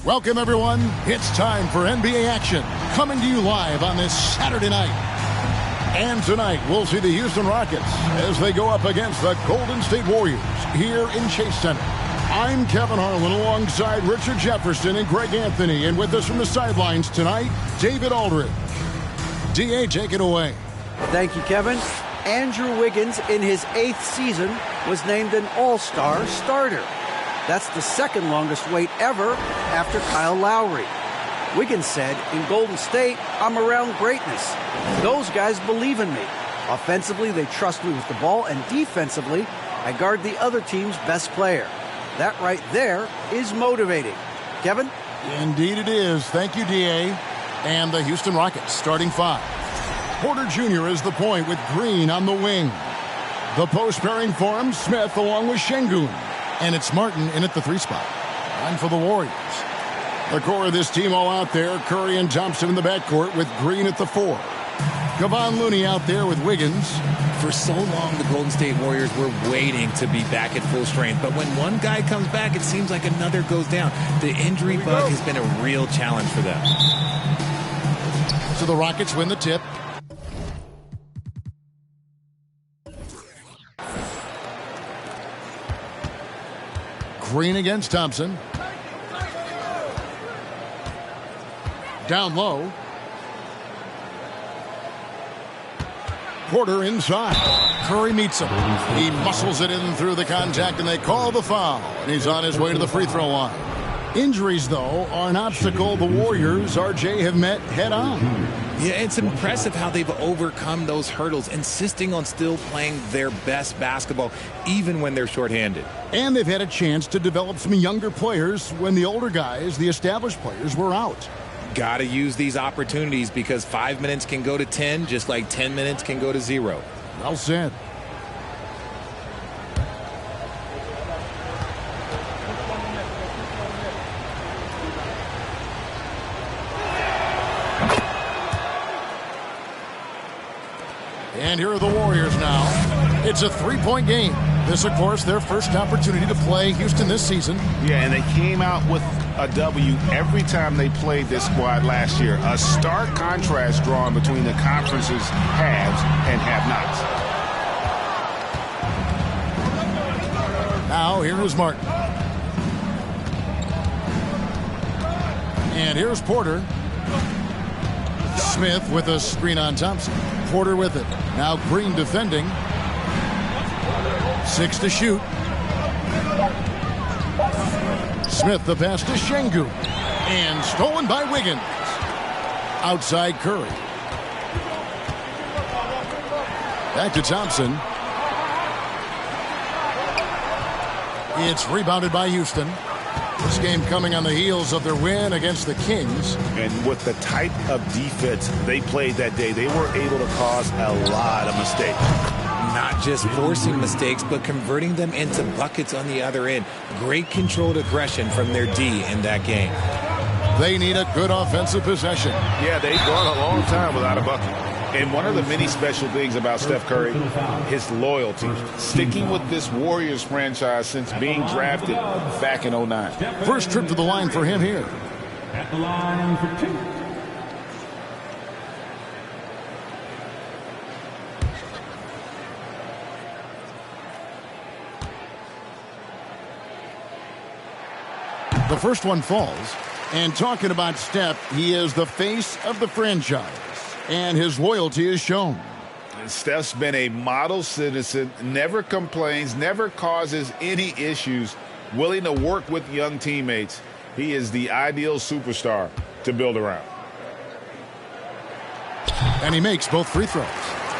Welcome, everyone. It's time for NBA action, coming to you live on this Saturday night. And tonight, we'll see the Houston Rockets as they go up against the Golden State Warriors here in Chase Center. I'm Kevin Harlan alongside Richard Jefferson and Greg Anthony. And with us from the sidelines tonight, David Aldridge. D.A., take it away. Thank you, Kevin. Andrew Wiggins, in his 8th season, was named an All-Star starter. That's the second longest wait ever after Kyle Lowry. Wiggins said, in Golden State, I'm around greatness. Those guys believe in me. Offensively, they trust me with the ball, and defensively, I guard the other team's best player. That right there is motivating. Kevin? Indeed it is. Thank you, D.A. And the Houston Rockets starting 5. Porter Jr. is the point with Green on the wing. The post pairing for him, Smith along with Şengün. And it's Martin in at the 3 spot. And for the Warriors. The core of this team all out there. Curry and Thompson in the backcourt with Green at the 4. Kevon Looney out there with Wiggins. For so long, the Golden State Warriors were waiting to be back at full strength. But when one guy comes back, it seems like another goes down. The injury bug has been a real challenge for them. So the Rockets win the tip. Green against Thompson. Down low. Porter inside. Curry meets him. He muscles it in through the contact, and they call the foul. And he's on his way to the free throw line. Injuries, though, are an obstacle the Warriors, RJ, have met head-on. Yeah, it's impressive how they've overcome those hurdles, insisting on still playing their best basketball, even when they're shorthanded. And they've had a chance to develop some younger players when the older guys, the established players, were out. Got to use these opportunities because 5 minutes can go to 10, just like 10 minutes can go to 0. Well said. And here are the Warriors now. It's a 3-point game. This, of course, their first opportunity to play Houston this season. Yeah, and they came out with a W every time they played this squad last year. A stark contrast drawn between the conference's haves and have-nots. Now, here is Martin. And here's Porter. Smith with a screen on Thompson. Porter with it. Now Green defending. 6 to shoot. Smith the pass to Şengün. And stolen by Wiggins. Outside Curry. Back to Thompson. It's rebounded by Houston. This game coming on the heels of their win against the Kings. And with the type of defense they played that day, they were able to cause a lot of mistakes. Not just forcing mistakes, but converting them into buckets on the other end. Great controlled aggression from their D in that game. They need a good offensive possession. Yeah, they've gone a long time without a bucket. And one of the many special things about Steph Curry, his loyalty. Sticking with this Warriors franchise since being drafted back in 2009. First trip to the line for him here. At the line for 2. The first one falls. And talking about Steph, he is the face of the franchise. And his loyalty is shown. Steph's been a model citizen, never complains, never causes any issues, willing to work with young teammates. He is the ideal superstar to build around. And he makes both free throws.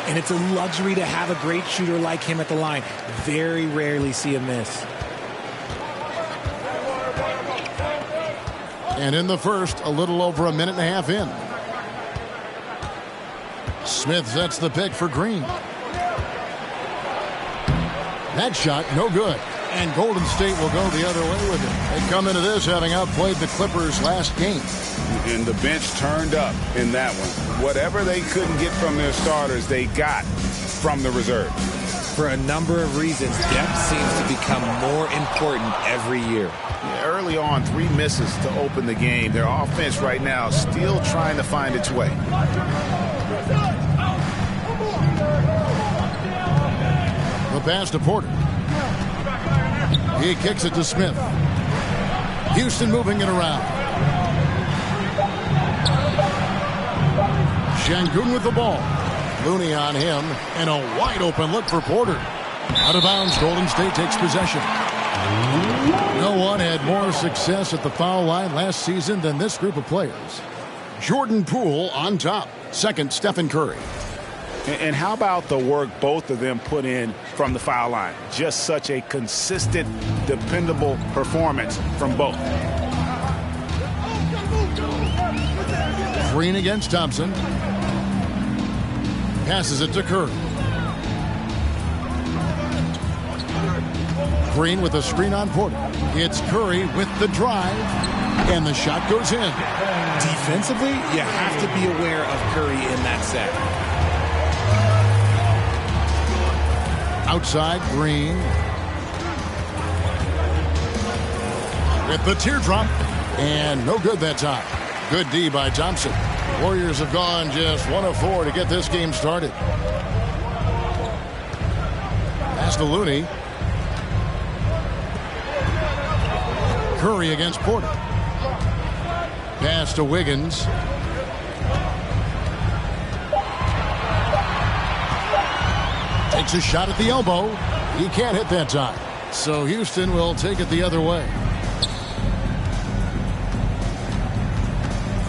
And it's a luxury to have a great shooter like him at the line. Very rarely see a miss. And in the first, a little over a minute and a half in. Smith sets the pick for Green. That shot, no good. And Golden State will go the other way with it. They come into this having outplayed the Clippers last game. And the bench turned up in that one. Whatever they couldn't get from their starters, they got from the reserve. For a number of reasons, depth seems to become more important every year. Early on, 3 misses to open the game. Their offense right now still trying to find its way. The pass to Porter. He kicks it to Smith. Houston moving it around. Şengün with the ball. Looney on him, and a wide open look for Porter. Out of bounds, Golden State takes possession. No one had more success at the foul line last season than this group of players. Jordan Poole on top. Second, Stephen Curry. And how about the work both of them put in from the foul line? Just such a consistent, dependable performance from both. Green against Thompson. Passes it to Curry. Green with a screen on Porter. It's Curry with the drive, and the shot goes in. Defensively, you have to be aware of Curry in that set. Outside, Green. With the teardrop, and no good that time. Good D by Thompson. Warriors have gone just 1 of 4 to get this game started. Pass to Looney. Curry against Porter. Pass to Wiggins. Takes a shot at the elbow. He can't hit that time. So Houston will take it the other way.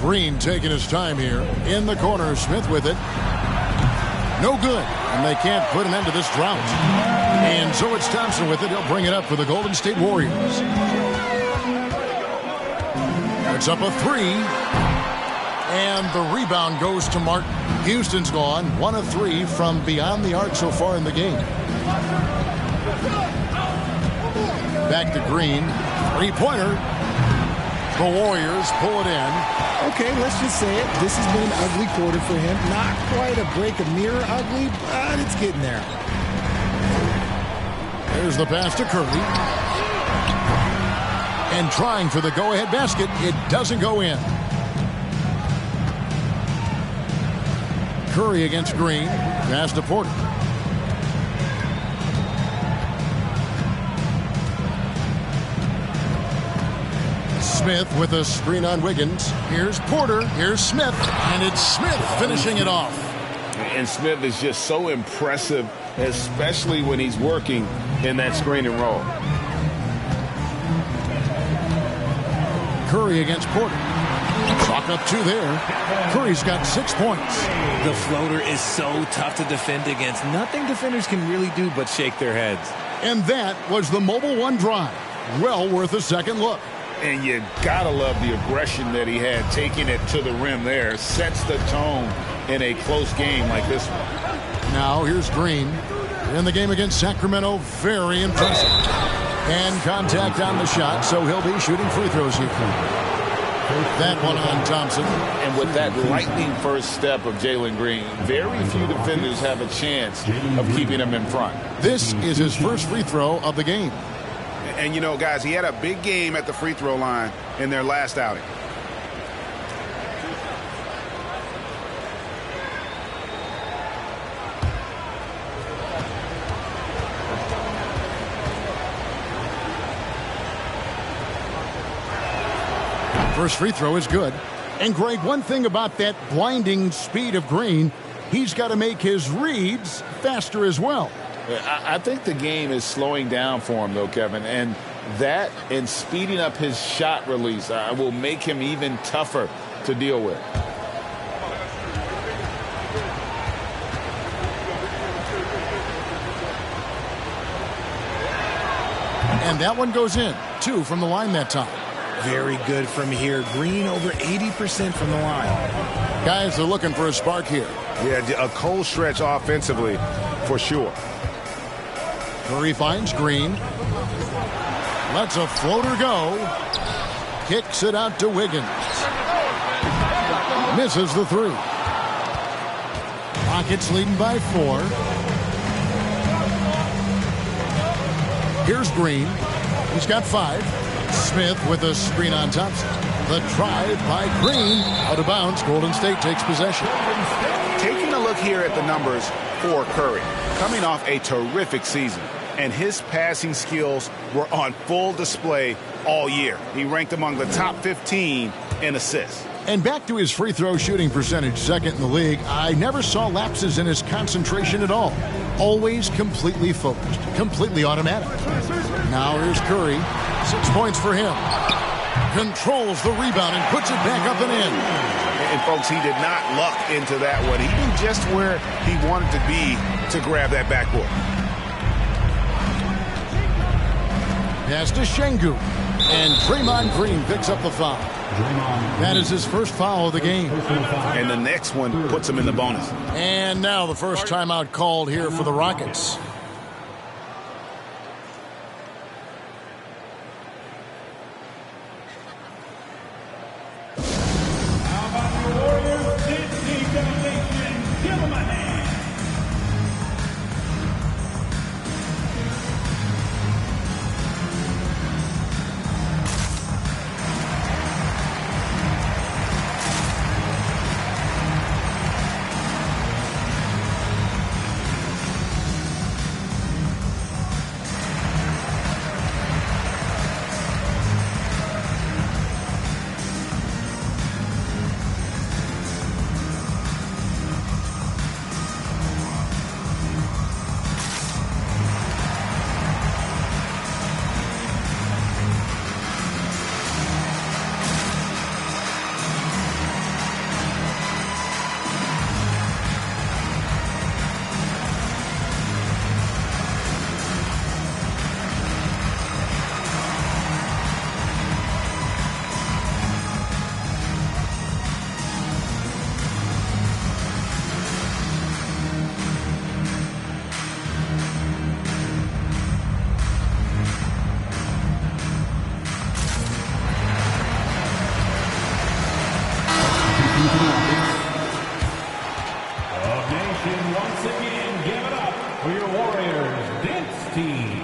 Green taking his time here. In the corner, Smith with it. No good. And they can't put an end to this drought. And so it's Thompson with it. He'll bring it up for the Golden State Warriors. It's up a 3. And the rebound goes to Martin. Houston's gone 1 of 3 from beyond the arc so far in the game. Back to Green. 3-pointer. The Warriors pull it in. Okay, let's just say it. This has been an ugly quarter for him. Not quite a break of mirror ugly, but it's getting there. There's the pass to Curry. And trying for the go-ahead basket. It doesn't go in. Curry against Green. Pass to Porter. Smith with a screen on Wiggins. Here's Porter. Here's Smith. And it's Smith finishing it off. And Smith is just so impressive, especially when he's working in that screen and roll. Curry against Porter. Chalk up 2 there. Curry's got 6 points. The floater is so tough to defend against. Nothing defenders can really do but shake their heads. And that was the Mobile One drive. Well worth a second look. And you gotta love the aggression that he had, taking it to the rim there. Sets the tone in a close game like this one. Now here's Green. In the game against Sacramento, very impressive. And contact on the shot, so he'll be shooting free throws here. That one on Thompson. And with that lightning first step of Jalen Green, very few defenders have a chance of keeping him in front. This is his first free throw of the game. And, you know, guys, he had a big game at the free throw line in their last outing. First free throw is good. And, Greg, one thing about that blinding speed of Green, he's got to make his reads faster as well. I think the game is slowing down for him, though, Kevin. And that and speeding up his shot release will make him even tougher to deal with. And that one goes in. 2 from the line that time. Very good from here. Green over 80% from the line. Guys are looking for a spark here. Yeah, a cold stretch offensively for sure. Curry finds Green. Lets a floater go. Kicks it out to Wiggins. Misses the 3. Rockets leading by 4. Here's Green. He's got 5. Smith with a screen on Thompson. The drive by Green. Out of bounds. Golden State takes possession. Taking a look here at the numbers for Curry. Coming off a terrific season. And his passing skills were on full display all year. He ranked among the top 15 in assists. And back to his free throw shooting percentage, second in the league. I never saw lapses in his concentration at all. Always completely focused, completely automatic. Now here's Curry. 6 points for him. Controls the rebound and puts it back up and in. And folks, he did not luck into that one. He knew just where he wanted to be to grab that backboard. Pass to Şengün. And Draymond Green picks up the foul. That is his first foul of the game. And the next one puts him in the bonus. And now the first timeout called here for the Rockets. How about the Warriors? Disney Foundation. Give them a hand. Once again, give it up for your Warriors dance team.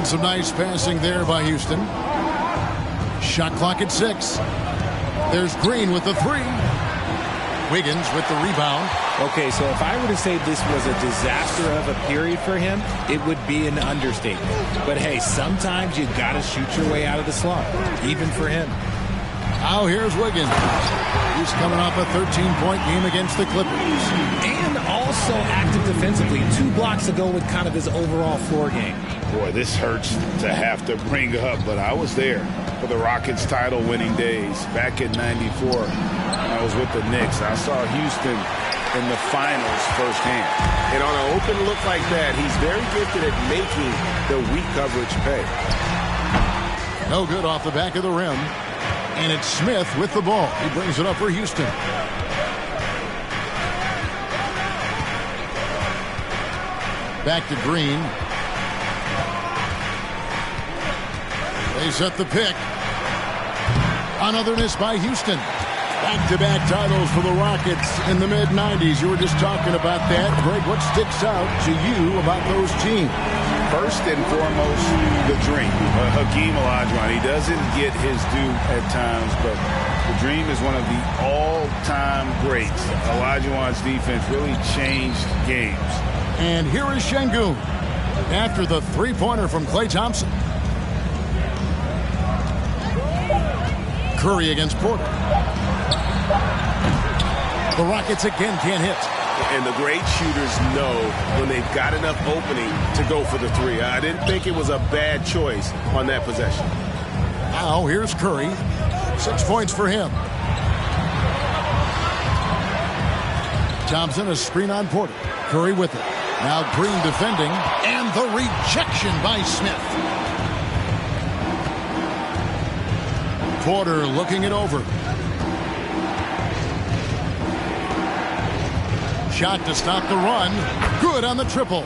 Some nice passing there by Houston. Shot clock at 6. There's Green with the 3. Wiggins with the rebound. Okay, so if I were to say this was a disaster of a period for him, it would be an understatement. But hey, sometimes you got to shoot your way out of the slump, even for him. Now here's Wiggins. He's coming off a 13-point game against the Clippers. And also active defensively. 2 blocks to go with kind of his overall floor game. Boy, this hurts to have to bring up, but I was there for the Rockets title-winning days back in '94. I was with the Knicks. I saw Houston in the finals firsthand. And on an open look like that, he's very gifted at making the weak coverage pay. No good off the back of the rim. And it's Smith with the ball. He brings it up for Houston. Back to Green. They set the pick. Another miss by Houston. Back-to-back titles for the Rockets in the mid-90s. You were just talking about that. Greg, what sticks out to you about those teams? First and foremost, the Dream. Hakeem Olajuwon. He doesn't get his due at times, but the Dream is one of the all-time greats. Olajuwon's defense really changed games. And here is Şengün after the three-pointer from Klay Thompson. Curry against Porter. The Rockets again can't hit. And the great shooters know when they've got enough opening to go for the 3. I didn't think it was a bad choice on that possession. Now here's Curry. 6 points for him. Thompson, a screen on Porter. Curry with it. Now Green defending. And the rejection by Smith. Porter looking it over. shot to stop the run. Good on the triple.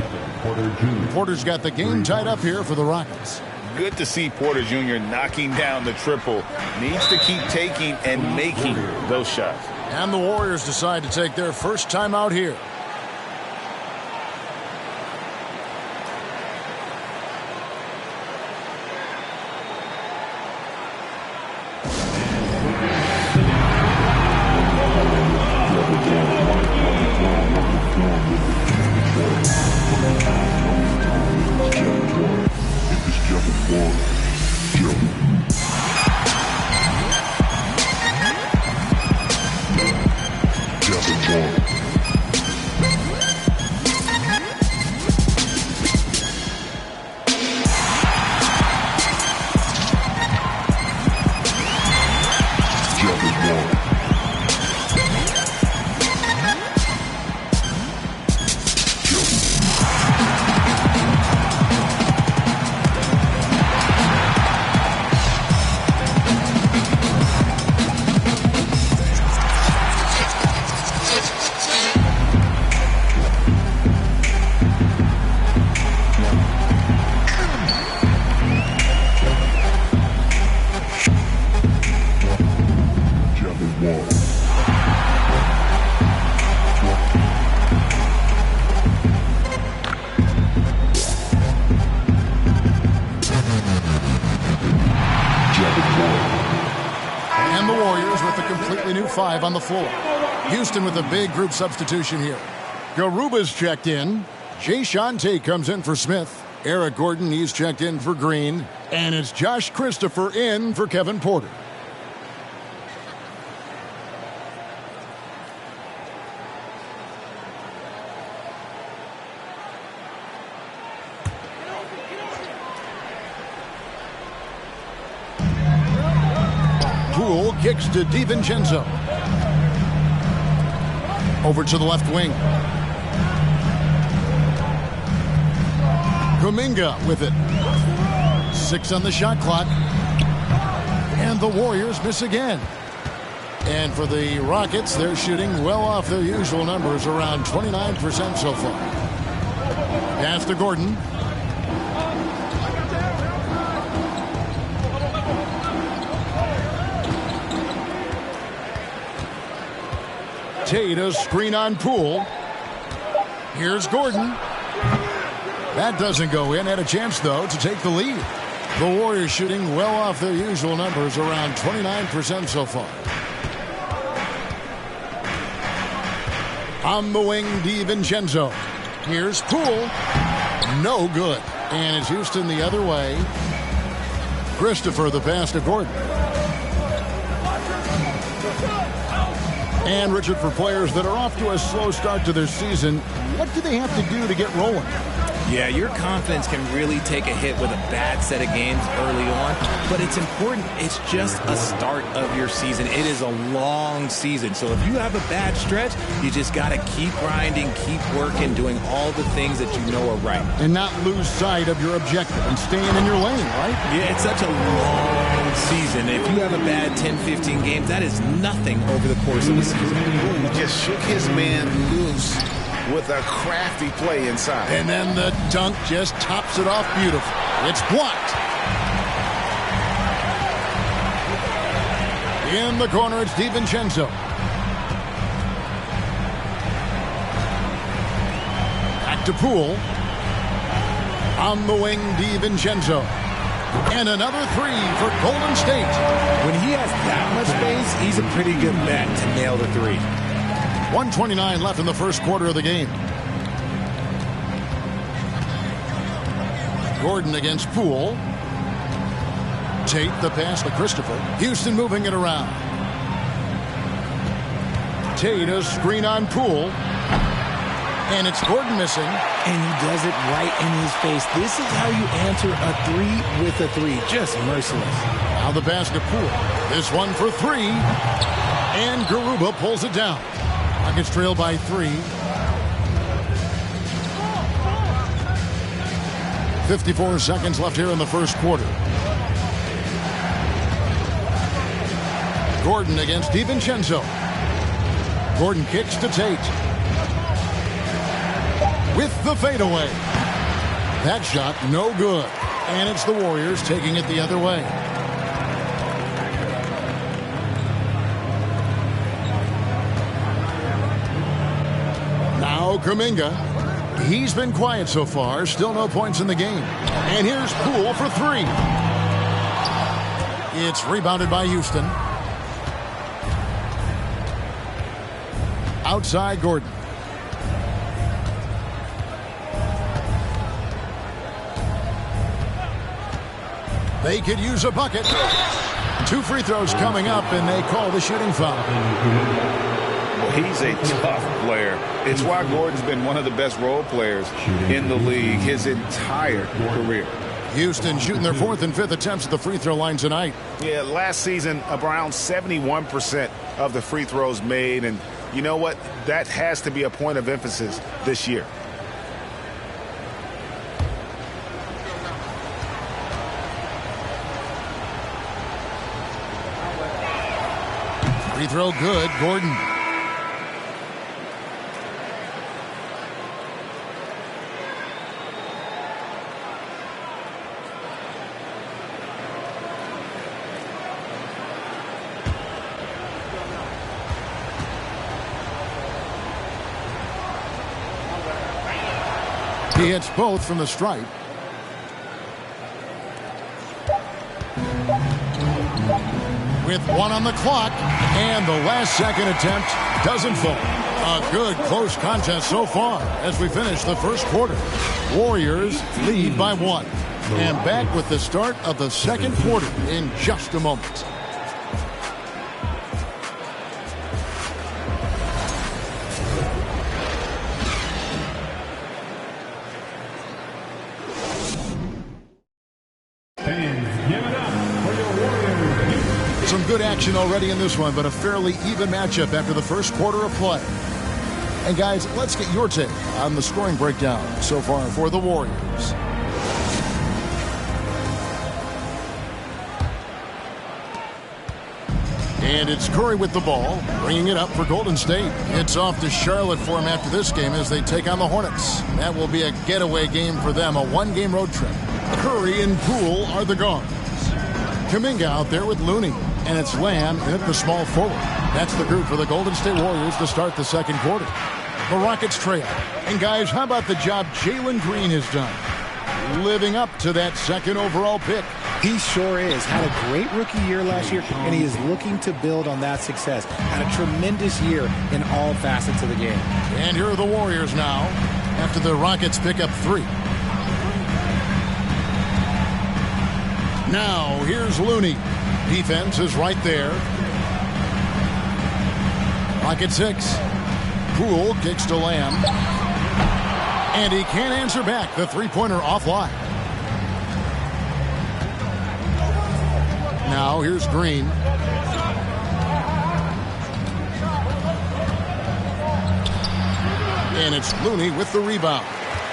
Porter's got the game tied up here for the Rockets. Good to see Porter Jr. knocking down the triple. Needs to keep taking and making those shots. And the Warriors decide to take their first time out here. And the Warriors with a completely new 5 on the floor. Houston with a big group substitution here. Garuba's checked in. Jae'Sean Tate comes in for Smith. Eric Gordon, he's checked in for Green. And it's Josh Christopher in for Kevin Porter. Poole kicks to DiVincenzo. Over to the left wing. Kuminga with it. 6 on the shot clock. And the Warriors miss again. And for the Rockets, they're shooting well off their usual numbers, around 29% so far. Pass to Gordon. Tate, a screen on Poole. Here's Gordon. That doesn't go in. Had a chance, though, to take the lead. The Warriors shooting well off their usual numbers, around 29% so far. On the wing, DiVincenzo. Here's Poole. No good. And it's Houston the other way. Christopher, the pass to Gordon. And, Richard, for players that are off to a slow start to their season, what do they have to do to get rolling? Yeah, your confidence can really take a hit with a bad set of games early on, but it's important. It's just a start of your season. It is a long season, so if you have a bad stretch, you just got to keep grinding, keep working, doing all the things that you know are right. And not lose sight of your objective and staying in your lane, right? Yeah, it's such a long season. If you have a bad 10, 15 games, that is nothing over the course of the season. He just shook his man loose with a crafty play inside. And then the dunk just tops it off beautifully. It's blocked. In the corner, it's DiVincenzo. Back to Poole. On the wing, DiVincenzo. And another 3 for Golden State. When he has that much space, he's a pretty good bet to nail the 3. 1:29 left in the first quarter of the game. Gordon against Poole. Tate, the pass to Christopher. Houston moving it around. Tate, a screen on Poole. And it's Gordon missing. And he does it right in his face. This is how you answer a 3 with a 3. Just merciless. Now the pass to Poole. This one for 3. And Garuba pulls it down. Rockets trail by 3. 54 seconds left here in the first quarter. Gordon against DiVincenzo. Gordon kicks to Tate. with the fadeaway. That shot, no good. And it's the Warriors taking it the other way. Now Kuminga. He's been quiet so far. Still no points in the game. And here's Poole for three. It's rebounded by Houston. Outside Gordon. They could use a bucket. 2 free throws coming up, and they call the shooting foul. Well, he's a tough player. It's why Gordon's been one of the best role players in the league his entire career. Houston shooting their 4th and 5th attempts at the free throw line tonight. Yeah, last season, around 71% of the free throws made. And you know what? That has to be a point of emphasis this year. Free throw good, Gordon. He hits both from the stripe. With 1 on the clock, and the last second attempt doesn't fall. A good close contest so far as we finish the first quarter. Warriors lead by 1. And back with the start of the second quarter in just a moment. Some good action already in this one, but a fairly even matchup after the first quarter of play. And guys, let's get your take on the scoring breakdown so far for the Warriors. And it's Curry with the ball, bringing it up for Golden State. It's off to Charlotte for him after this game as they take on the Hornets. That will be a getaway game for them, a 1-game road trip. Curry and Poole are the guards. Kuminga out there with Looney. And it's Lamb in at the small forward. That's the group for the Golden State Warriors to start the second quarter. The Rockets trail. And guys, how about the job Jalen Green has done? Living up to that second overall pick. He sure is. Had a great rookie year last year, and he is looking to build on that success. Had a tremendous year in all facets of the game. And here are the Warriors now after the Rockets pick up 3. Now, here's Looney. Defense is right there. Pocket 6. Poole kicks to Lamb. And he can't answer back. The three-pointer offline. Now here's Green. And it's Looney with the rebound.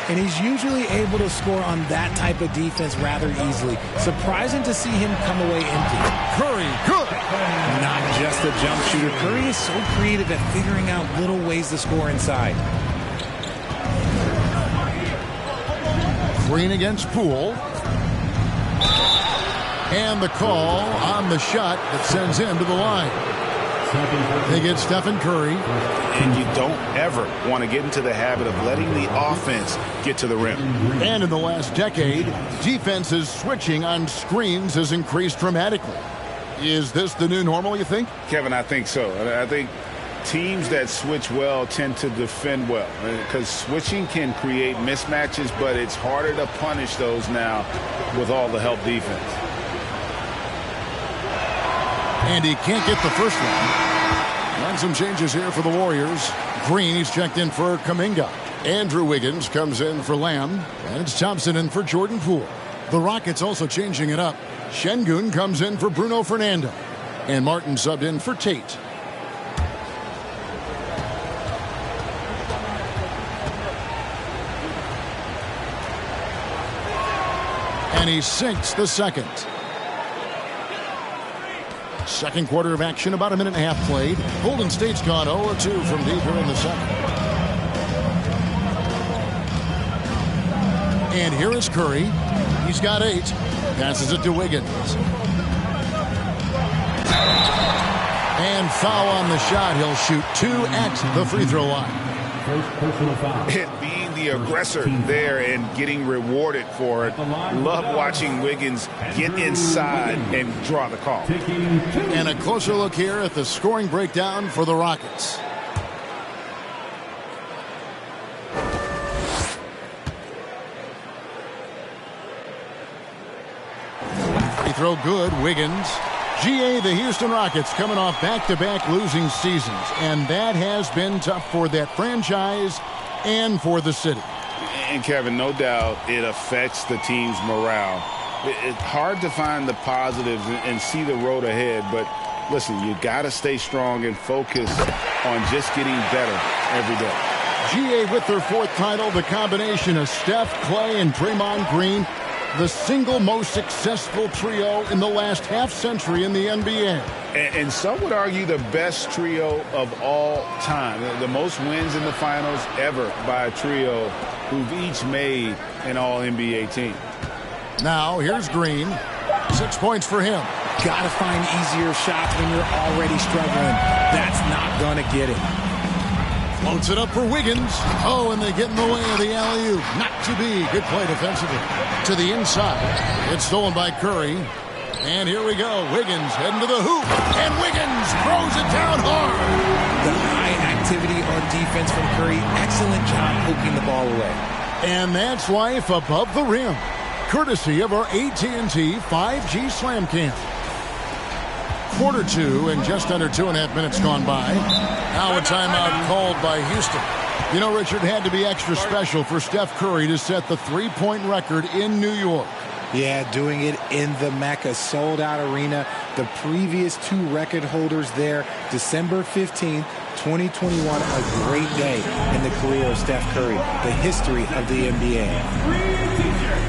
And he's usually able to score on that type of defense rather easily. Surprising to see him come away empty. Curry, good. Not just a jump shooter. Curry is so creative at figuring out little ways to score inside. Green against Poole. And the call on the shot that sends him to the line. They get Stephen Curry. And you don't ever want to get into the habit of letting the offense get to the rim. And in the last decade, defenses switching on screens has increased dramatically. Is this the new normal, you think? Kevin, I think so. I think teams that switch well tend to defend well, because switching can create mismatches, but it's harder to punish those now with all the help defense. And he can't get the first one. And some changes here for the Warriors. Green, he's checked in for Kuminga. Andrew Wiggins comes in for Lamb. And it's Thompson in for Jordan Poole. The Rockets also changing it up. Şengün comes in for Bruno Fernando. And Martin subbed in for Tate. And he sinks the second. Second quarter of action, about a minute and a half played. Golden State's gone 0-2 from deep here in the second. And here is Curry. He's got 8. Passes it to Wiggins. And foul on the shot. He'll shoot 2 at the free throw line. First personal foul. Being the aggressor there and getting rewarded for it. Love watching Wiggins get inside and draw the call. And a closer look here at the scoring breakdown for the Rockets. Free throw good. Wiggins. GA, the Houston Rockets coming off back-to-back losing seasons, and that has been tough for that franchise and for the city. And Kevin, no doubt it affects the team's morale. It's hard to find the positives and see the road ahead, but listen, you got to stay strong and focus on just getting better every day. GA with their 4th title, the combination of Steph, Clay, and Draymond Green, the single most successful trio in the last half-century in the NBA. And some would argue the best trio of all time. The most wins in the finals ever by a trio who've each made an all-NBA team. Now, here's Green. 6 points for him. Got to find easier shots when you're already struggling. That's not going to get it. Floats it up for Wiggins. Oh, and they get in the way of the alley-oop. Not to be. Good play defensively. To the inside. It's stolen by Curry. And here we go. Wiggins heading to the hoop. And Wiggins throws it down hard. The high activity on defense from Curry. Excellent job poking the ball away. And that's life above the rim. Courtesy of our AT&T 5G Slam Cam. Quarter 2 and just under 2.5 minutes gone by. Now a timeout called by Houston. You know, Richard, had to be extra special for Steph Curry to set the 3-point record in New York. Yeah, doing it in the Mecca sold-out arena. The previous 2 record holders there, December 15th, 2021, a great day in the career of Steph Curry, the history of the NBA.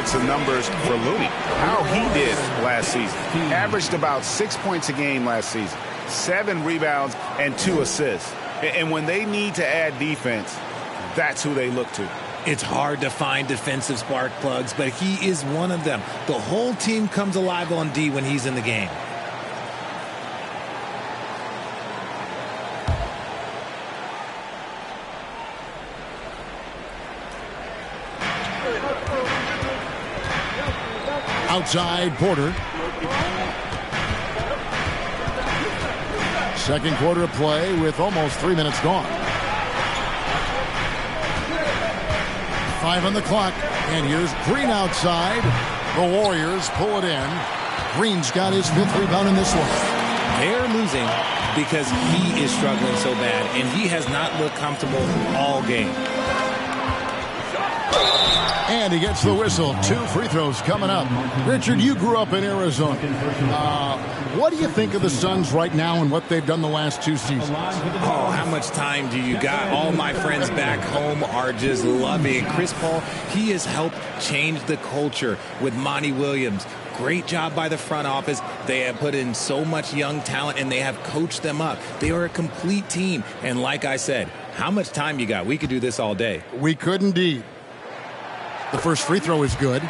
Some numbers for Looney. How he did last season. Averaged about 6 points a game last season. 7 rebounds and 2 assists. And when they need to add defense, that's who they look to. It's hard to find defensive spark plugs, but he is one of them. The whole team comes alive on D when he's in the game. Outside, Porter. Second quarter of play with almost 3 minutes gone. 5 on the clock, and here's Green outside. The Warriors pull it in. Green's got his 5th rebound in this one. They're losing because he is struggling so bad, and he has not looked comfortable all game. And he gets the whistle. 2 free throws coming up. Richard, you grew up in Arizona. What do you think of the Suns right now and what they've done the last 2 seasons? Oh, how much time do you got? All my friends back home are just loving Chris Paul. He has helped change the culture with Monty Williams. Great job by the front office. They have put in so much young talent, and they have coached them up. They are a complete team. And like I said, how much time you got? We could do this all day. We could indeed. The first free throw is good.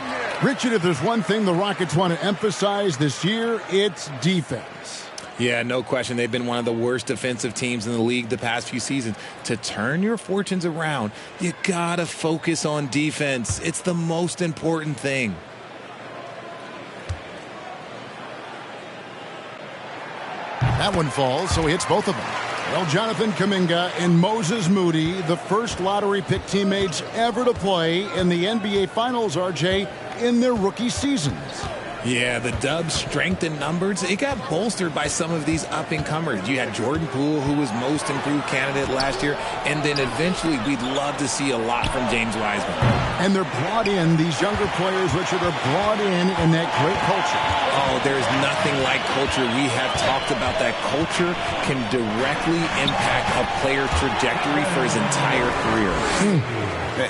Richard, if there's one thing the Rockets want to emphasize this year, it's defense. Yeah, no question. They've been one of the worst defensive teams in the league the past few seasons. To turn your fortunes around, you got to focus on defense. It's the most important thing. That one falls, so he hits both of them. Well, Jonathan Kuminga and Moses Moody, the first lottery pick teammates ever to play in the NBA Finals, RJ, in their rookie seasons. Yeah, the Dubs' strength in numbers, it got bolstered by some of these up-and-comers. You had Jordan Poole, who was most improved candidate last year, and then eventually we'd love to see a lot from James Wiseman. And they're brought in, these younger players, Richard, are brought in that great culture. Oh, there's nothing like culture. We have talked about that culture can directly impact a player's trajectory for his entire career.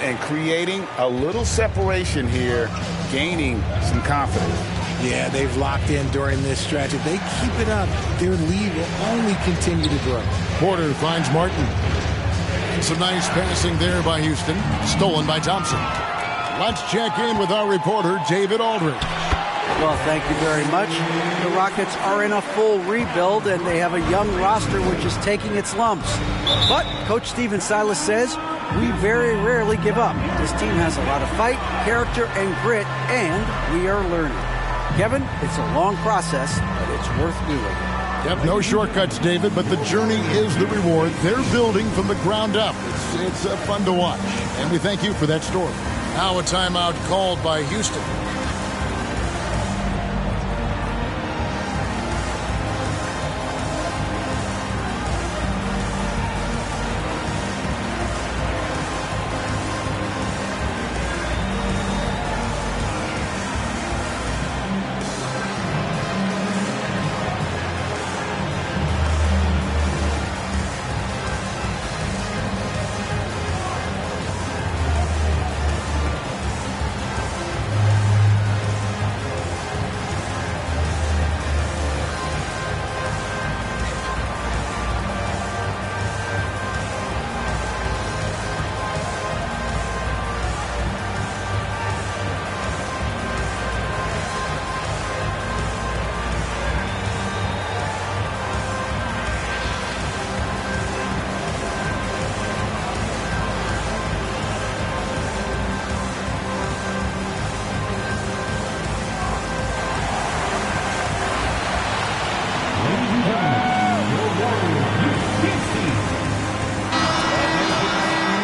And creating a little separation here, gaining some confidence. Yeah, they've locked in during this stretch. If they keep it up, their lead will only continue to grow. Porter finds Martin. Some nice passing there by Houston. Stolen by Thompson. Let's check in with our reporter, David Aldridge. Well, thank you very much. The Rockets are in a full rebuild, and they have a young roster which is taking its lumps. But Coach Stephen Silas says, we very rarely give up. This team has a lot of fight, character, and grit, and we are learning. Kevin, it's a long process, but it's worth doing. Yep, no shortcuts, David, but the journey is the reward. They're building from the ground up. It's fun to watch, and we thank you for that story. Now a timeout called by Houston.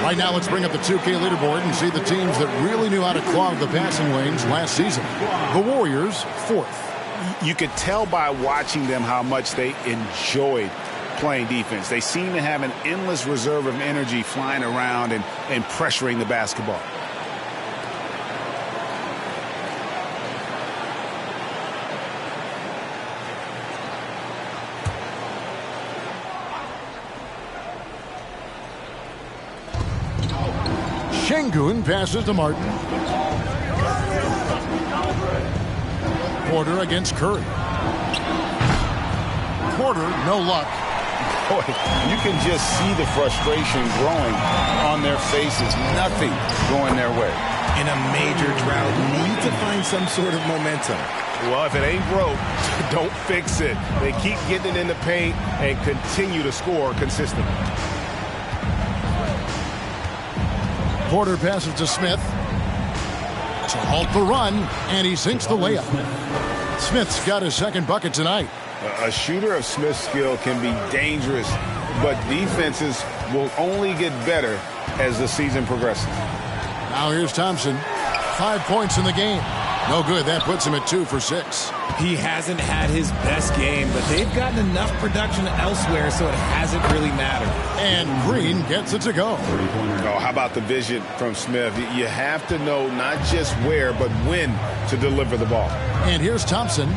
Right now, let's bring up the 2K leaderboard and see the teams that really knew how to clog the passing lanes last season. The Warriors, 4th. You could tell by watching them how much they enjoyed playing defense. They seem to have an endless reserve of energy flying around and pressuring the basketball. Şengün passes to Martin. Porter against Curry. Porter, no luck. Boy, you can just see the frustration growing on their faces. Nothing going their way. In a major drought, need to find some sort of momentum. Well, if it ain't broke, don't fix it. They keep getting it in the paint and continue to score consistently. Porter passes to Smith to halt the run, and he sinks the layup. Smith's got his second bucket tonight. A shooter of Smith's skill can be dangerous, but defenses will only get better as the season progresses. Now here's Thompson. 5 points in the game. No good. That puts him at 2 for 6. He hasn't had his best game, but they've gotten enough production elsewhere, so it hasn't really mattered. And Green gets it to go. Oh, how about the vision from Smith? You have to know not just where, but when to deliver the ball. And here's Thompson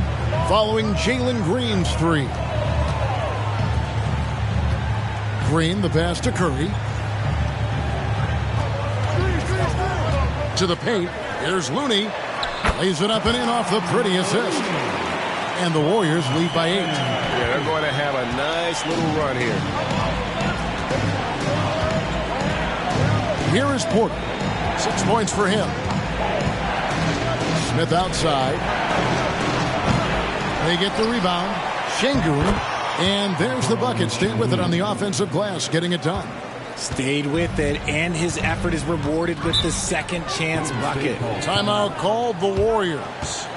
following Jalen Green's 3. Green, the pass to Curry. To the paint. Here's Looney. Lays it up and in off the pretty assist. And the Warriors lead by 8. Yeah, they're going to have a nice little run here. Here is Porter. 6 points for him. Smith outside. They get the rebound. Şengün. And there's the bucket. Staying with it on the offensive glass, getting it done. Stayed with it, and his effort is rewarded with the second chance bucket. Timeout called the Warriors.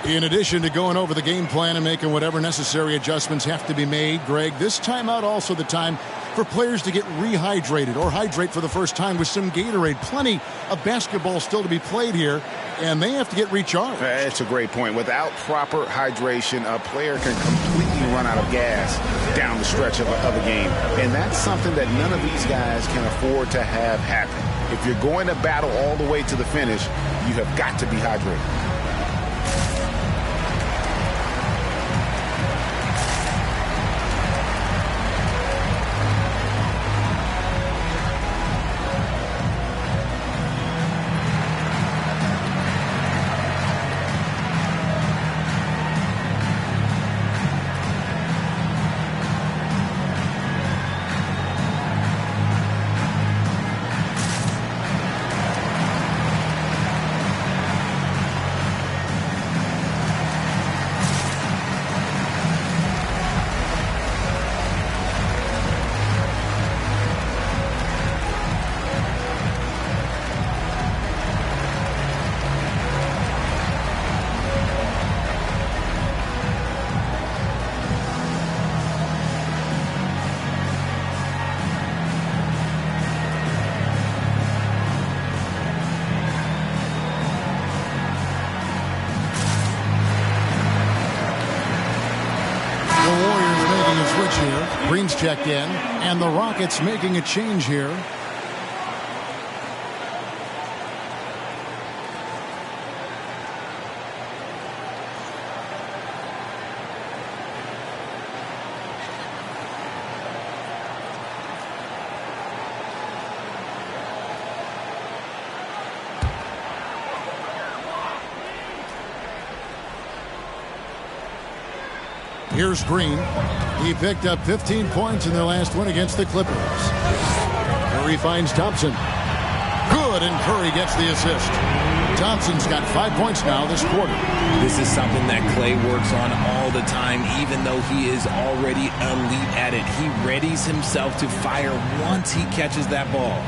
In addition to going over the game plan and making whatever necessary adjustments have to be made, Greg, this timeout also the time for players to get rehydrated or hydrate for the first time with some Gatorade. Plenty of basketball still to be played here, and they have to get recharged. That's a great point. Without proper hydration, a player can completely run out of gas down the stretch of a game. And that's something that none of these guys can afford to have happen. If you're going to battle all the way to the finish, you have got to be hydrated. Green's checked in, and the Rockets making a change here. Here's Green. He picked up 15 points in their last win against the Clippers. Curry finds Thompson. Good, and Curry gets the assist. Thompson's got 5 points now this quarter. This is something that Klay works on all the time, even though he is already elite at it. He readies himself to fire once he catches that ball.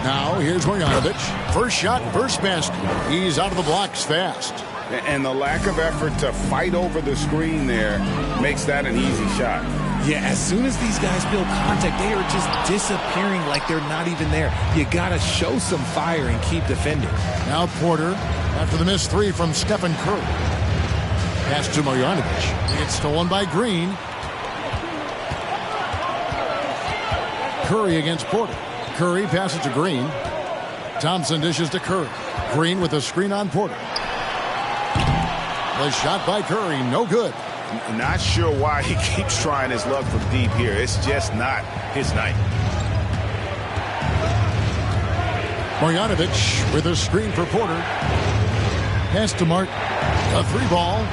Now, here's Marjanovic. First shot, first basket. He's out of the blocks fast. And the lack of effort to fight over the screen there makes that an easy shot. Yeah, as soon as these guys feel contact, they are just disappearing like they're not even there. You got to show some fire and keep defending. Now Porter, after the missed three from Stephen Curry. Pass to Marjanovic. It's stolen by Green. Curry against Porter. Curry passes to Green. Thompson dishes to Curry. Green with a screen on Porter. The shot by Curry, no good. Not sure why he keeps trying his luck from deep here. It's just not his night. Marjanovic with a screen for Porter. Pass to Martin. A three ball.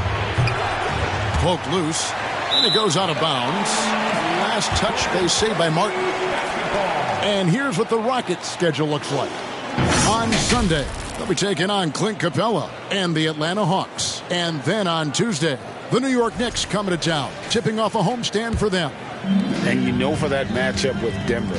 Poked loose. And it goes out of bounds. Last touch, they say, by Martin. And here's what the Rockets' schedule looks like. On Sunday, they'll be taking on Clint Capella and the Atlanta Hawks. And then on Tuesday, the New York Knicks coming to town, tipping off a homestand for them. And you know, for that matchup with Denver,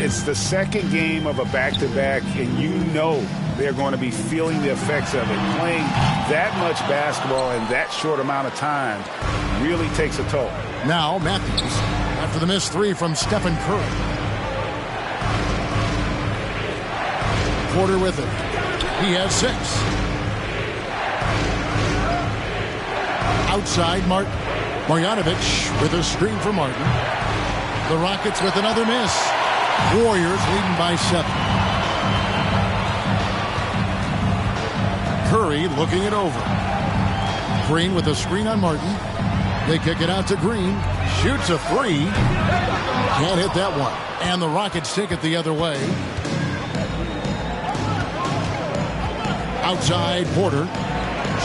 it's the second game of a back-to-back, and you know they're going to be feeling the effects of it. Playing that much basketball in that short amount of time really takes a toll. Now Matthews, after the missed three from Stephen Curry. Porter with it. He has 6. Outside, Martin. Marjanovic with a screen for Martin. The Rockets with another miss. Warriors leading by 7. Curry looking it over. Green with a screen on Martin. They kick it out to Green. Shoots a 3. Can't hit that one. And the Rockets take it the other way. Outside, Porter.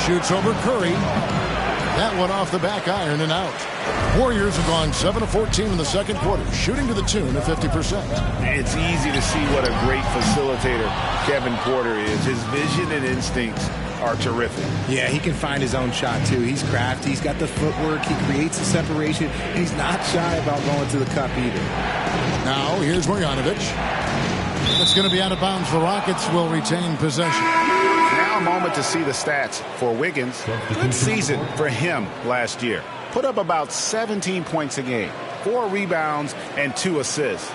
Shoots over Curry. That one off the back iron and out. Warriors have gone 7 of 14 in the second quarter, shooting to the tune of 50%. It's easy to see what a great facilitator Kevin Porter is. His vision and instincts are terrific. Yeah, he can find his own shot, too. He's crafty. He's got the footwork. He creates the separation. And he's not shy about going to the cup either. Now, here's Marjanovic. It's going to be out of bounds. The Rockets will retain possession. Now a moment to see the stats for Wiggins. Good season for him last year. Put up about 17 points a game, 4 rebounds, and 2 assists.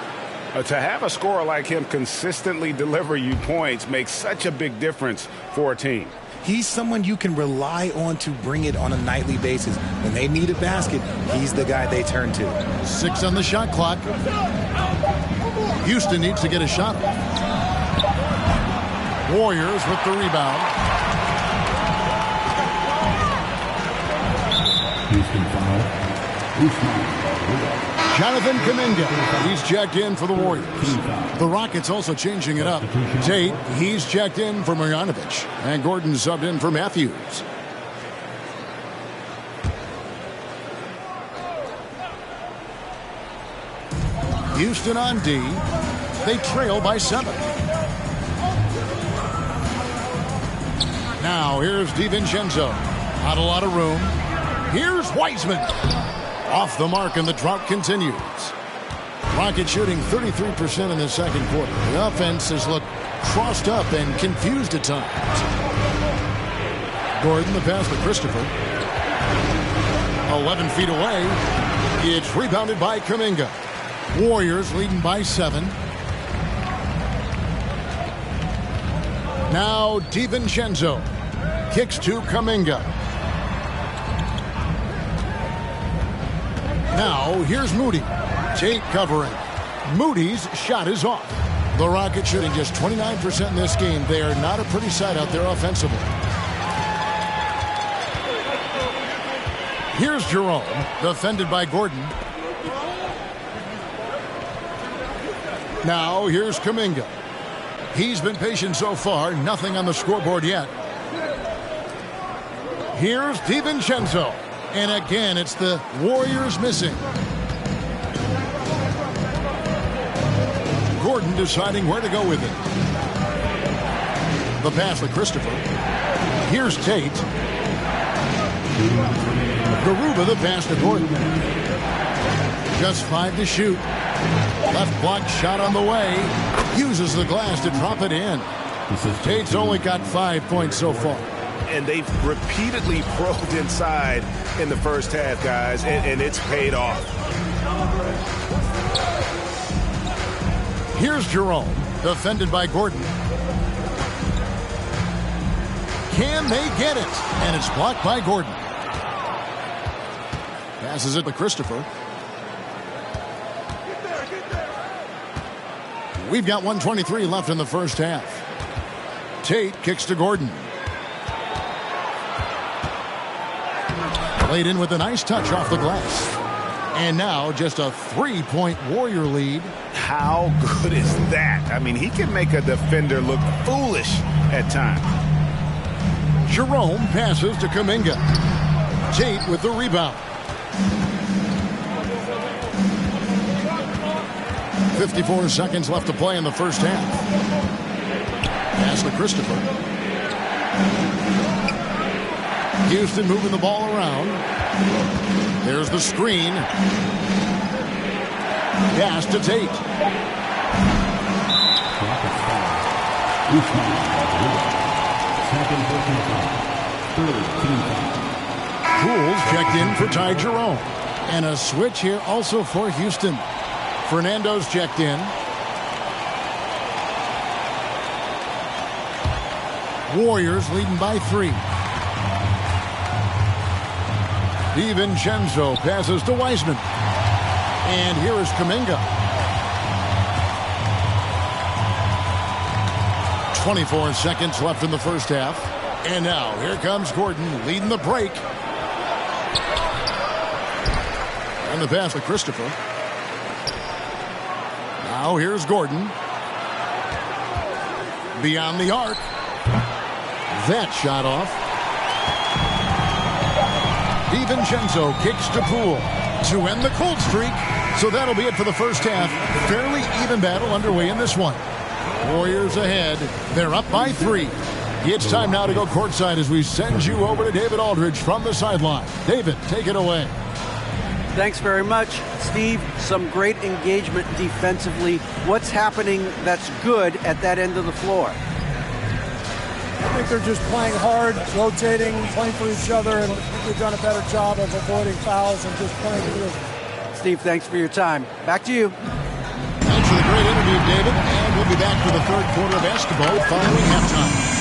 To have a scorer like him consistently deliver you points makes such a big difference for a team. He's someone you can rely on to bring it on a nightly basis. When they need a basket, he's the guy they turn to. 6 on the shot clock. Houston needs to get a shot off. Warriors with the rebound. Houston foul. Jonathan Kuminga, he's checked in for the Warriors. The Rockets also changing it up. Tate, he's checked in for Marjanovic. And Gordon subbed in for Matthews. Houston on D. They trail by 7. Now here's DiVincenzo. Not a lot of room. Here's Wiseman. Off the mark, and the drought continues. Rockets shooting 33% in the second quarter. The offense has looked crossed up and confused at times. Gordon, the pass to Christopher. 11 feet away. It's rebounded by Kuminga. Warriors leading by 7. Now DiVincenzo kicks to Kuminga. Now here's Moody. Tate covering. Moody's shot is off. The Rockets shooting just 29% in this game. They are not a pretty sight out there offensively. Here's Jerome, defended by Gordon. Now here's Kuminga. He's been patient so far. Nothing on the scoreboard yet. Here's DiVincenzo. And again, it's the Warriors missing. Gordon deciding where to go with it. The pass to Christopher. Here's Tate. Garuba, the pass to Gordon. Just 5 to shoot. Left block shot on the way. Uses the glass to drop it in. Tate's only got 5 points so far. And they've repeatedly probed inside in the first half, guys, and it's paid off. Here's Jerome, defended by Gordon. Can they get it? And it's blocked by Gordon. Passes it to Christopher. We've got 1:23 left in the first half. Tate kicks to Gordon. Laid in with a nice touch off the glass. And now just a 3-point Warrior lead. How good is that? I mean, he can make a defender look foolish at times. Jerome passes to Kuminga. Tate with the rebound. 54 seconds left to play in the first half. Pass to Christopher. Houston moving the ball around. There's the screen. Pass to Tate. Pools checked in for Ty Jerome. And a switch here also for Houston. Fernando's checked in. Warriors leading by 3. DiVincenzo passes to Wiseman. And here is Kuminga. 24 seconds left in the first half. And now here comes Gordon leading the break. And the pass to Christopher. Now here's Gordon. Beyond the arc. That shot off. DiVincenzo kicks to Poole to end the cold streak. So that'll be it for the first half. Fairly even battle underway in this one. Warriors ahead. They're up by 3. It's time now to go courtside as we send you over to David Aldridge from the sideline. David, take it away. Thanks very much, Steve. Some great engagement defensively. What's happening that's good at that end of the floor? I think they're just playing hard, rotating, playing for each other, and they've done a better job of avoiding fouls and just playing through. Steve, thanks for your time. Back to you. Thanks for the great interview, David. And we'll be back for the third quarter of basketball following halftime.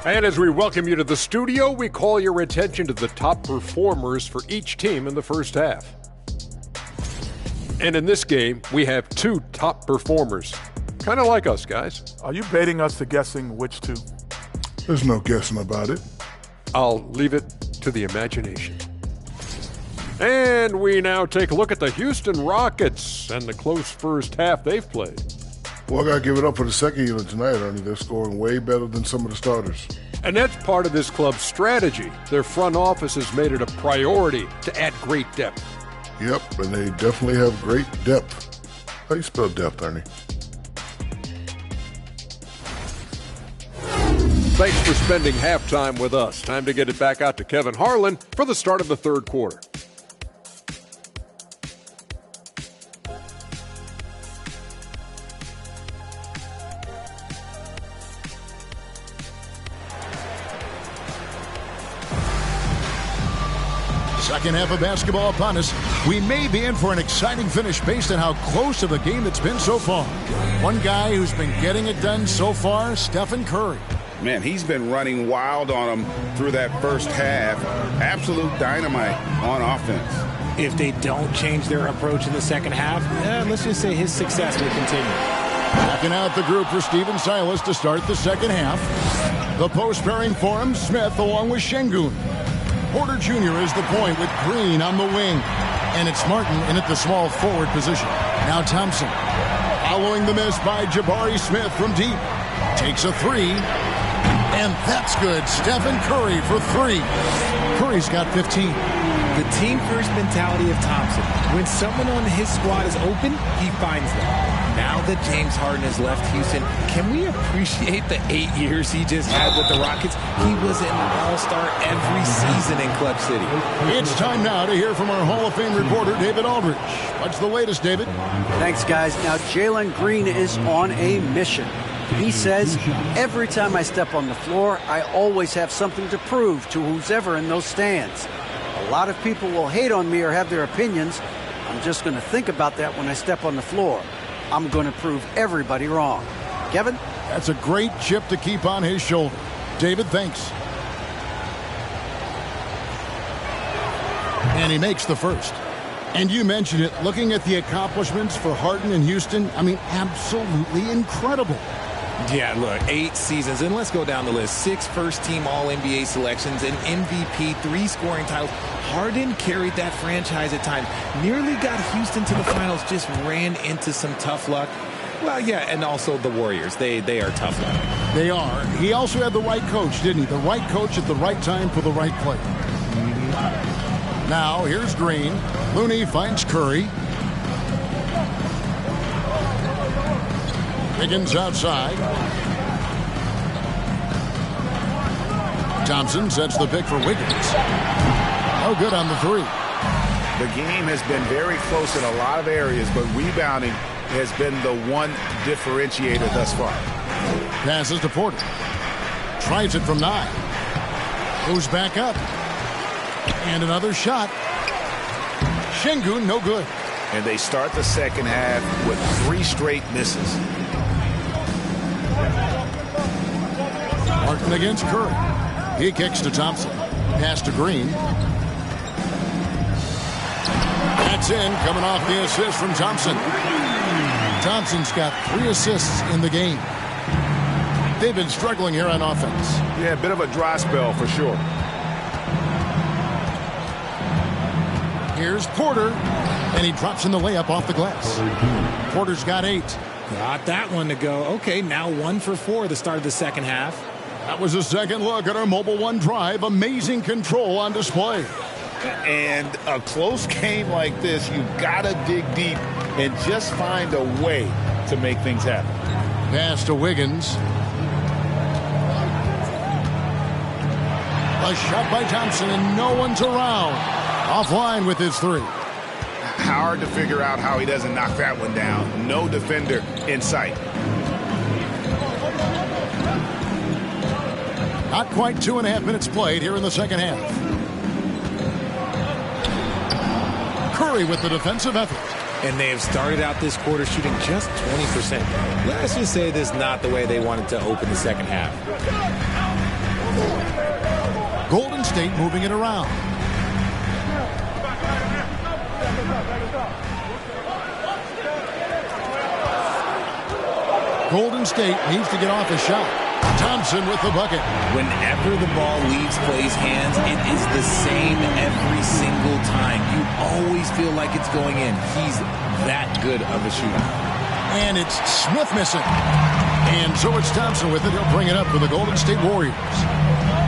And as we welcome you to the studio, we call your attention to the top performers for each team in the first half. And in this game, we have two top performers. Kind of like us, guys. Are you baiting us to guessing which two? There's no guessing about it. I'll leave it to the imagination. And we now take a look at the Houston Rockets and the close first half they've played. Well, I got to give it up for the second unit tonight, Ernie. They're scoring way better than some of the starters. And that's part of this club's strategy. Their front office has made it a priority to add great depth. Yep, and they definitely have great depth. How do you spell depth, Ernie? Thanks for spending halftime with us. Time to get it back out to Kevin Harlan for the start of the third quarter. Second half of basketball upon us. We may be in for an exciting finish based on how close of a game it's been so far. One guy who's been getting it done so far, Stephen Curry. Man, he's been running wild on them through that first half. Absolute dynamite on offense. If they don't change their approach in the second half, let's just say his success will continue. Backing out the group for Steven Silas to start the second half. The post pairing for him, Smith along with Şengün. Porter Jr. is the point with Green on the wing. And it's Martin in at the small forward position. Now Thompson. Following the miss by Jabari Smith from deep. Takes a three. And that's good. Stephen Curry for three. Curry's got 15. The team-first mentality of Thompson. When someone on his squad is open, he finds them. Now that James Harden has left Houston, can we appreciate the 8 years he just had with the Rockets? He was an all-star every season in Clutch City. It's time now to hear from our Hall of Fame reporter, David Aldridge. What's the latest, David? Thanks, guys. Now, Jalen Green is on a mission. He says, every time I step on the floor, I always have something to prove to who's ever in those stands. A lot of people will hate on me or have their opinions. I'm just going to think about that when I step on the floor. I'm going to prove everybody wrong. Kevin? That's a great chip to keep on his shoulder. David, thanks. And he makes the first. And you mentioned it, looking at the accomplishments for Harden in Houston, I mean, absolutely incredible. Yeah, look, 8 seasons, and let's go down the list. 6 first-team All-NBA selections, an MVP, 3 scoring titles. Harden carried that franchise at times. Nearly got Houston to the finals, just ran into some tough luck. Well, yeah, and also the Warriors. They are tough. They are. He also had the right coach, didn't he? The right coach at the right time for the right play. Now, here's Green. Looney finds Curry. Wiggins outside. Thompson sets the pick for Wiggins. No good on the three. The game has been very close in a lot of areas, but rebounding has been the one differentiator thus far. Passes to Porter. Tries it from 9. Goes back up. And another shot. Şengün, no good. And they start the second half with 3 straight misses. Martin against Curry. He kicks to Thompson. Pass to Green. That's in, coming off the assist from Thompson. Thompson's got 3 assists in the game. They've been struggling here on offense. Yeah, a bit of a dry spell for sure. Here's Porter, and he drops in the layup off the glass. Porter's got 8. Got that one to go. Okay, now 1 for 4 the start of the second half. That was a second look at our Mobile One drive. Amazing control on display. And a close game like this, you gotta dig deep and just find a way to make things happen. Pass to Wiggins. A shot by Thompson, and no one's around. Offline with his 3. Hard to figure out how he doesn't knock that one down. No defender in sight. Not quite 2.5 minutes played here in the second half. Curry with the defensive effort. And they have started out this quarter shooting just 20%. Let's just say this is not the way they wanted to open the second half. Golden State moving it around. Golden State needs to get off a shot. Thompson with the bucket. Whenever the ball leaves Clay's hands, it is the same every single time. You always feel like it's going in. He's that good of a shooter. And it's Smith missing. And so it's Thompson with it. He'll bring it up for the Golden State Warriors.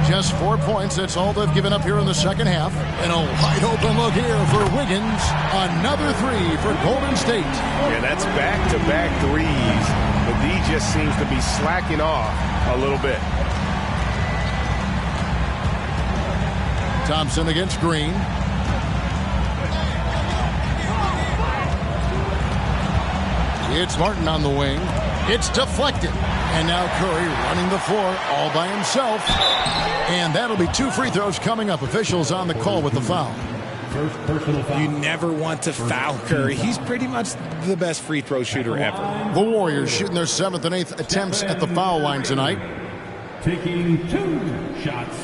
Just 4 points. That's all they've given up here in the second half. And a wide open look here for Wiggins. Another 3 for Golden State. Yeah, that's back-to-back threes. But D just seems to be slacking off a little bit. Thompson against Green. It's Martin on the wing. It's deflected. And now Curry running the floor all by himself. And that'll be 2 free throws coming up. Officials on the call with the foul. First personal foul. You never want to foul Curry. He's pretty much the best free throw shooter ever. The Warriors shooting their 7th and 8th attempts at the foul line tonight. Taking 2 shots.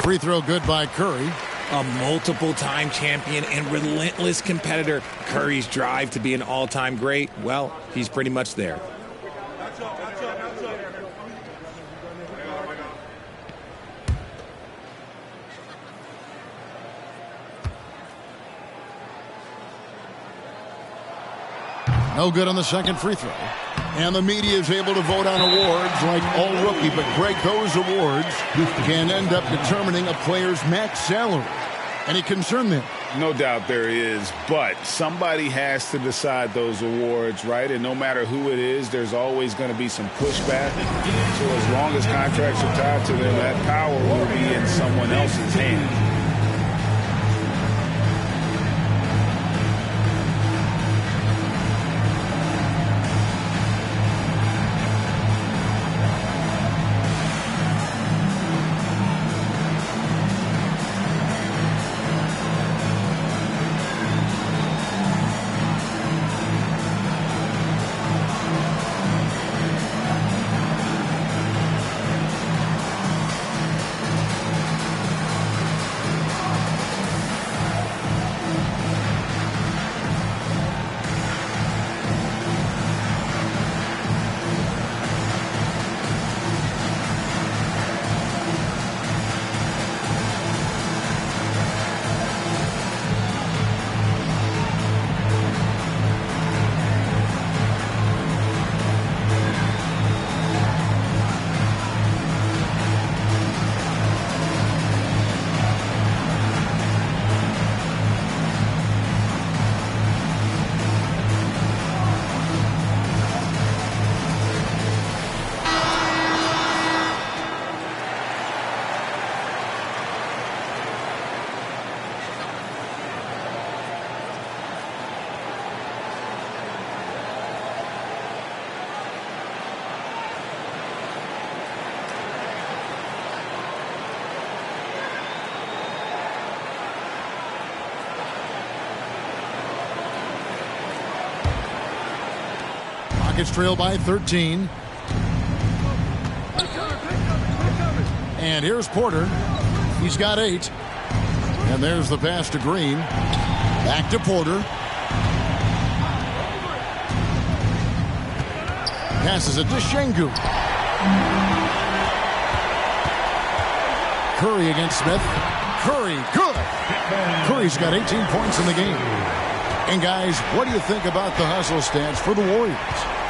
Free throw good by Curry. A multiple-time champion and relentless competitor. Curry's drive to be an all-time great, well, he's pretty much there. No good on the second free throw. And the media is able to vote on awards like all rookie. But, Greg, those awards can end up determining a player's max salary. Any concern there? No doubt there is, but somebody has to decide those awards, right? And no matter who it is, there's always going to be some pushback. So as long as contracts are tied to them, that power will be in someone else's hands. Rockets trail by 13. And here's Porter. He's got 8. And there's the pass to Green. Back to Porter. Passes it to Şengün. Curry against Smith. Curry, good. Curry's got 18 points in the game. And guys, what do you think about the hustle stats for the Warriors?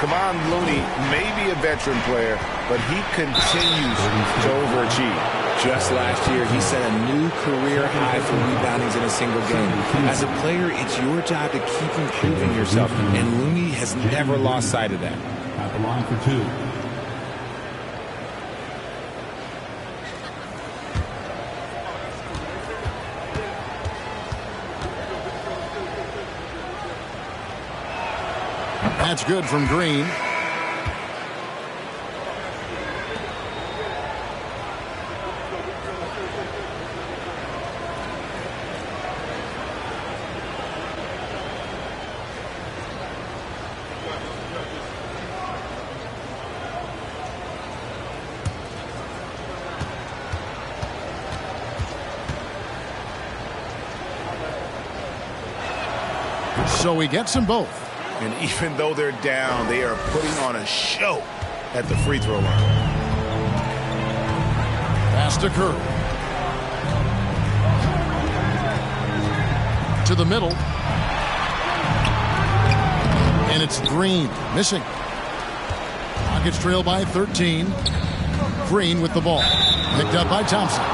Kevon Looney may be a veteran player, but he continues to overachieve. Just last year, he set a new career high for reboundings in a single game. As a player, it's your job to keep improving yourself, and Looney has never lost sight of that. At the line for 2. That's good from Green. So he gets them both. And even though they're down, they are putting on a show at the free throw line. Pass to Curry. To the middle. And it's Green missing. Rockets trail by 13. Green with the ball. Picked up by Thompson.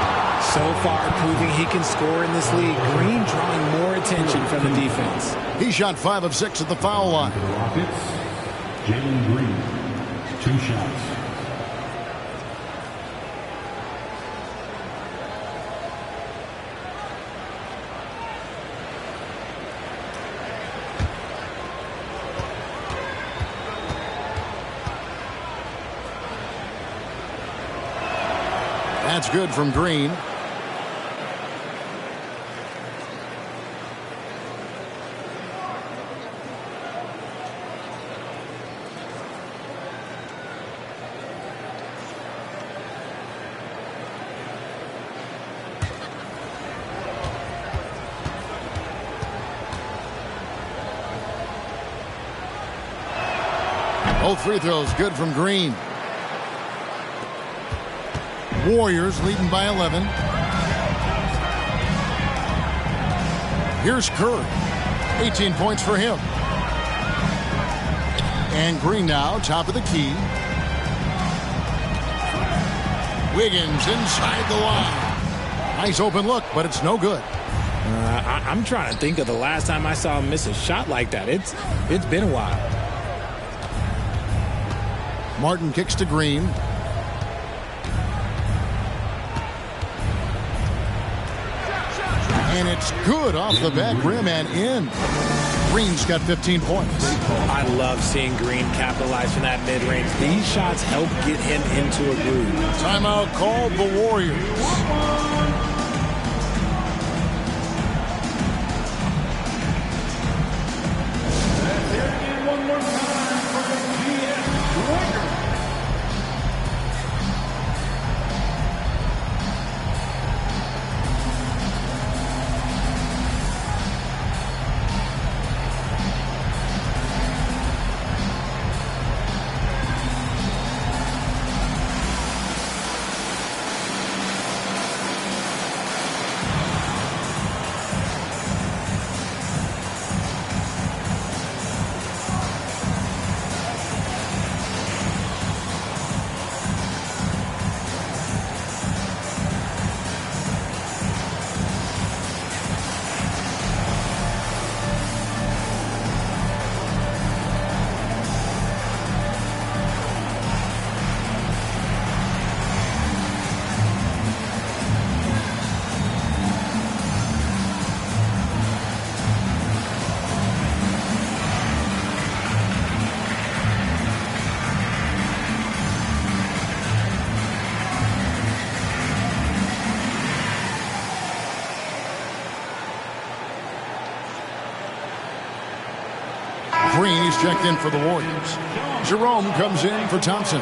So far, proving he can score in this league. Green drawing more attention from the defense. He shot 5 of 6 at the foul line. For the Rockets, Jalen Green, 2 shots. That's good from Green. Both free throws good from Green. Warriors leading by 11. Here's Curry. 18 points for him. And Green now, top of the key. Wiggins inside the line. Nice open look, but it's no good. I'm trying to think of the last time I saw him miss a shot like that. It's been a while. Martin kicks to Green. And it's good off the back rim and in. Green's got 15 points. I love seeing Green capitalize from that mid-range. These shots help get him into a groove. Timeout called the Warriors. Green, he's checked in for the Warriors. Jerome comes in for Thompson.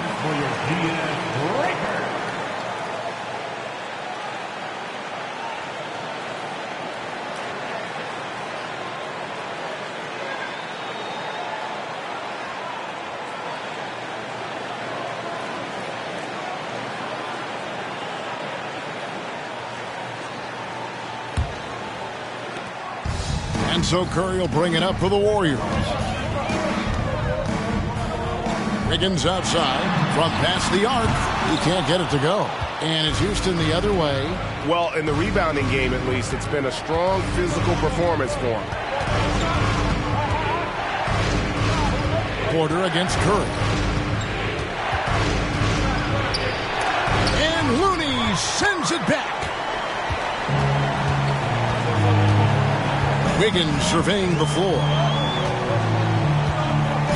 And so Curry will bring it up for the Warriors. Wiggins outside from past the arc. He can't get it to go. And it's Houston the other way. Well, in the rebounding game at least, it's been a strong physical performance for him. Porter against Curry. And Looney sends it back. Wiggins surveying the floor.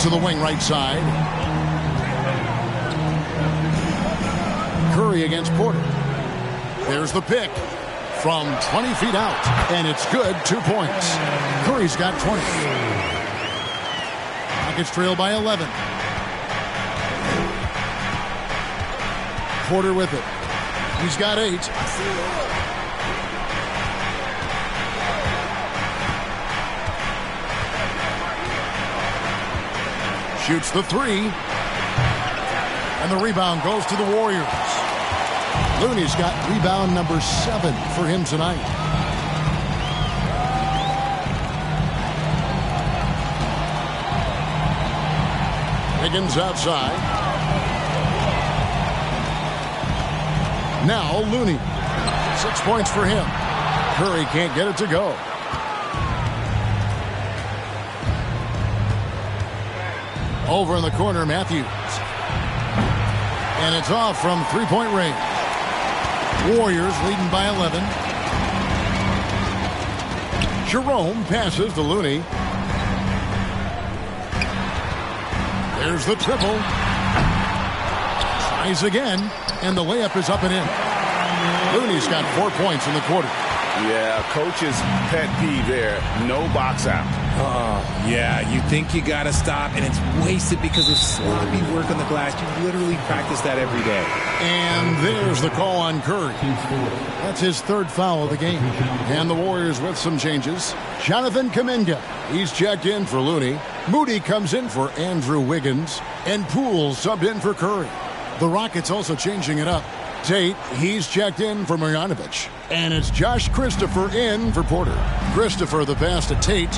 To the wing right side. Curry against Porter. There's the pick from 20 feet out. And it's good, 2 points. Curry's got 20. Rockets trail by 11. Porter with it. He's got 8. Shoots the 3. And the rebound goes to the Warriors. Looney's got rebound number 7 for him tonight. Wiggins outside. Now Looney. 6 points for him. Curry can't get it to go. Over in the corner, Matthews. And it's off from three-point range. Warriors leading by 11. Jerome passes to Looney. There's the triple. Tries again, and the layup is up and in. Looney's got 4 points in the quarter. Yeah, coach's pet peeve there. No box out. Yeah, you think you got to stop, and it's wasted because of sloppy work on the glass. You literally practice that every day. And there's the call on Curry. That's his 3rd foul of the game. And the Warriors with some changes. Jonathan Kuminga, he's checked in for Looney. Moody comes in for Andrew Wiggins. And Poole subbed in for Curry. The Rockets also changing it up. Tate, he's checked in for Marjanovic. And it's Josh Christopher in for Porter. Christopher the pass to Tate.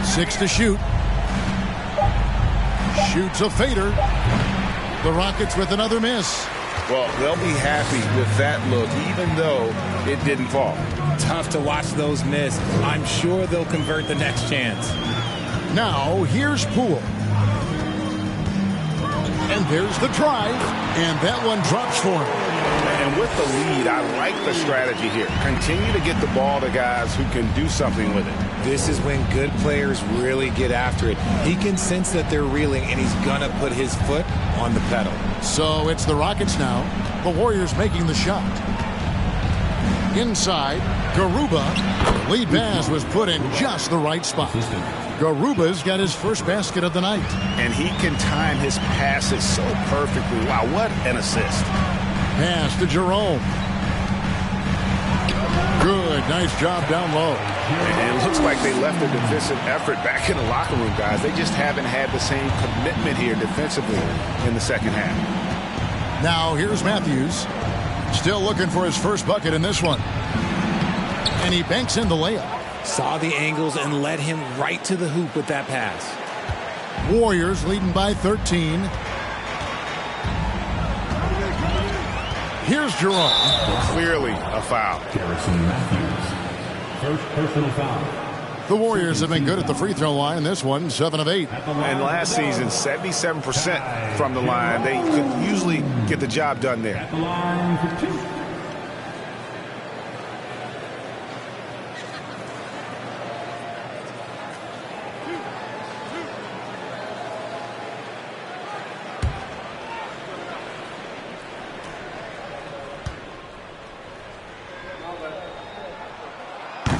Six to shoot. Shoots a fader. The Rockets with another miss. Well, they'll be happy with that look, even though it didn't fall. Tough to watch those miss. I'm sure they'll convert the next chance. Now, here's Poole. And there's the drive. And that one drops for him. And with the lead, I like the strategy here. Continue to get the ball to guys who can do something with it. This is when good players really get after it. He can sense that they're reeling, and he's going to put his foot on the pedal. So it's the Rockets now. The Warriors making the shot. Inside, Garuba. The lead pass was put in just the right spot. Garuba's got his first basket of the night. And he can time his passes so perfectly. Wow, what an assist. Pass to Jerome. Good, nice job down low. And it looks like they left their defensive effort back in the locker room, guys. They just haven't had the same commitment here defensively in the second half. Now here's Matthews. Still looking for his first bucket in this one. And he banks in the layup. Saw the angles and led him right to the hoop with that pass. Warriors leading by 13. Here's Jerome. Clearly a foul. Garrison Matthews. First personal foul. The Warriors have been good at the free throw line. This one, 7 of 8. And last season, 77% from the line. They could usually get the job done there. At the line for 2.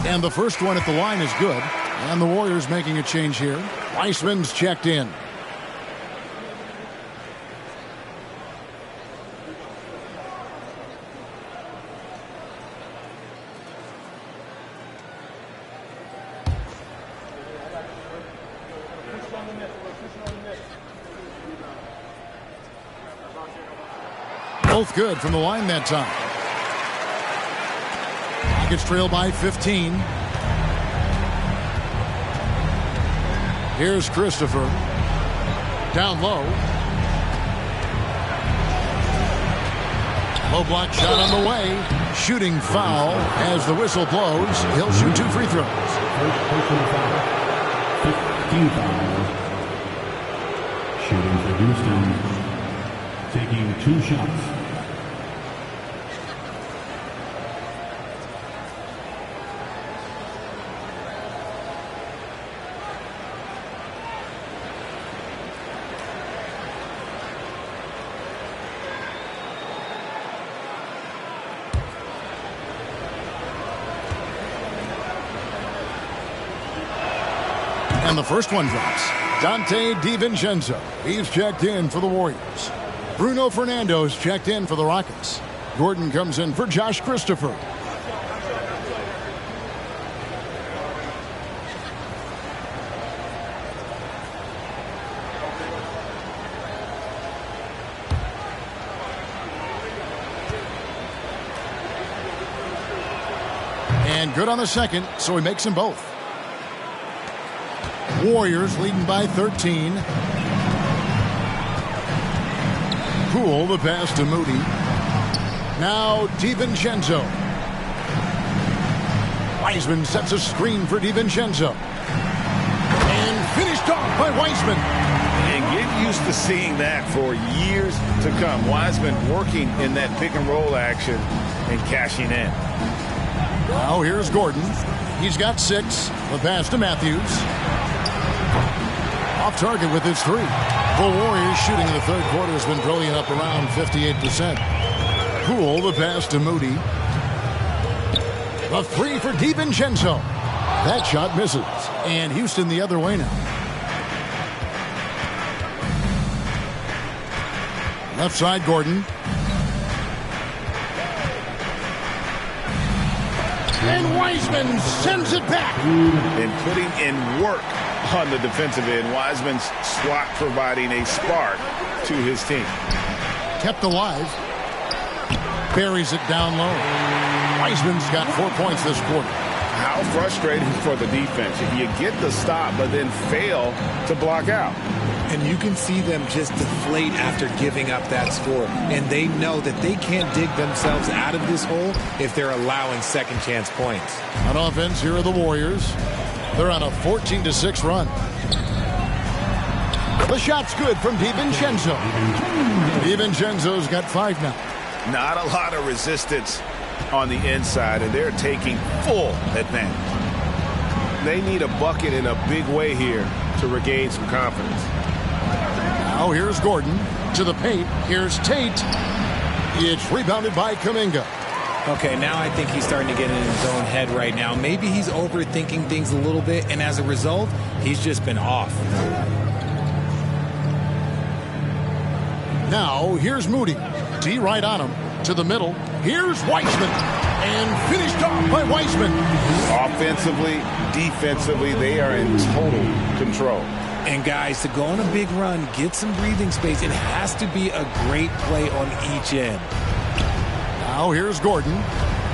And the first one at the line is good. And the Warriors making a change here. Weissman's checked in. Both good from the line that time. Rockets trail by 15. Here's Christopher. Down low. Low block shot on the way. Shooting foul as the whistle blows. He'll shoot 2 free throws. First personal foul. 15 foul. Shooting for Houston. Taking 2 shots. And the first one drops. Dante DiVincenzo. He's checked in for the Warriors. Bruno Fernando's checked in for the Rockets. Gordon comes in for Josh Christopher. And good on the second, so he makes them both. Warriors leading by 13. Poole, the pass to Moody. Now DiVincenzo. Wiseman sets a screen for DiVincenzo. And finished off by Wiseman. And get used to seeing that for years to come. Wiseman working in that pick and roll action and cashing in. Now here's Gordon. He's got 6. The pass to Matthews. Off target with his 3. The Warriors shooting in the third quarter has been brilliant, up around 58%. Poole, the pass to Moody. The 3 for DiVincenzo. That shot misses. And Houston the other way now. Left side, Gordon. And Wiseman sends it back. And putting in work on the defensive end. Wiseman's swat providing a spark to his team. Kept alive. Buries it down low. Wiseman's got 4 points this quarter. How frustrating for the defense if you get the stop but then fail to block out. And you can see them just deflate after giving up that score. And they know that they can't dig themselves out of this hole if they're allowing second chance points. On offense, here are the Warriors. They're on a 14-6 run. The shot's good from DiVincenzo. DiVincenzo's got 5 now. Not a lot of resistance on the inside, and they're taking full advantage. They need a bucket in a big way here to regain some confidence. Now here's Gordon to the paint. Here's Tate. It's rebounded by Kuminga. Okay, now I think he's starting to get in his own head right now. Maybe he's overthinking things a little bit, and as a result, he's just been off. Now, here's Moody. D right on him. To the middle. Here's Wiseman. And finished off by Wiseman. Offensively, defensively, they are in total control. And guys, to go on a big run, get some breathing space, it has to be a great play on each end. Now here's Gordon.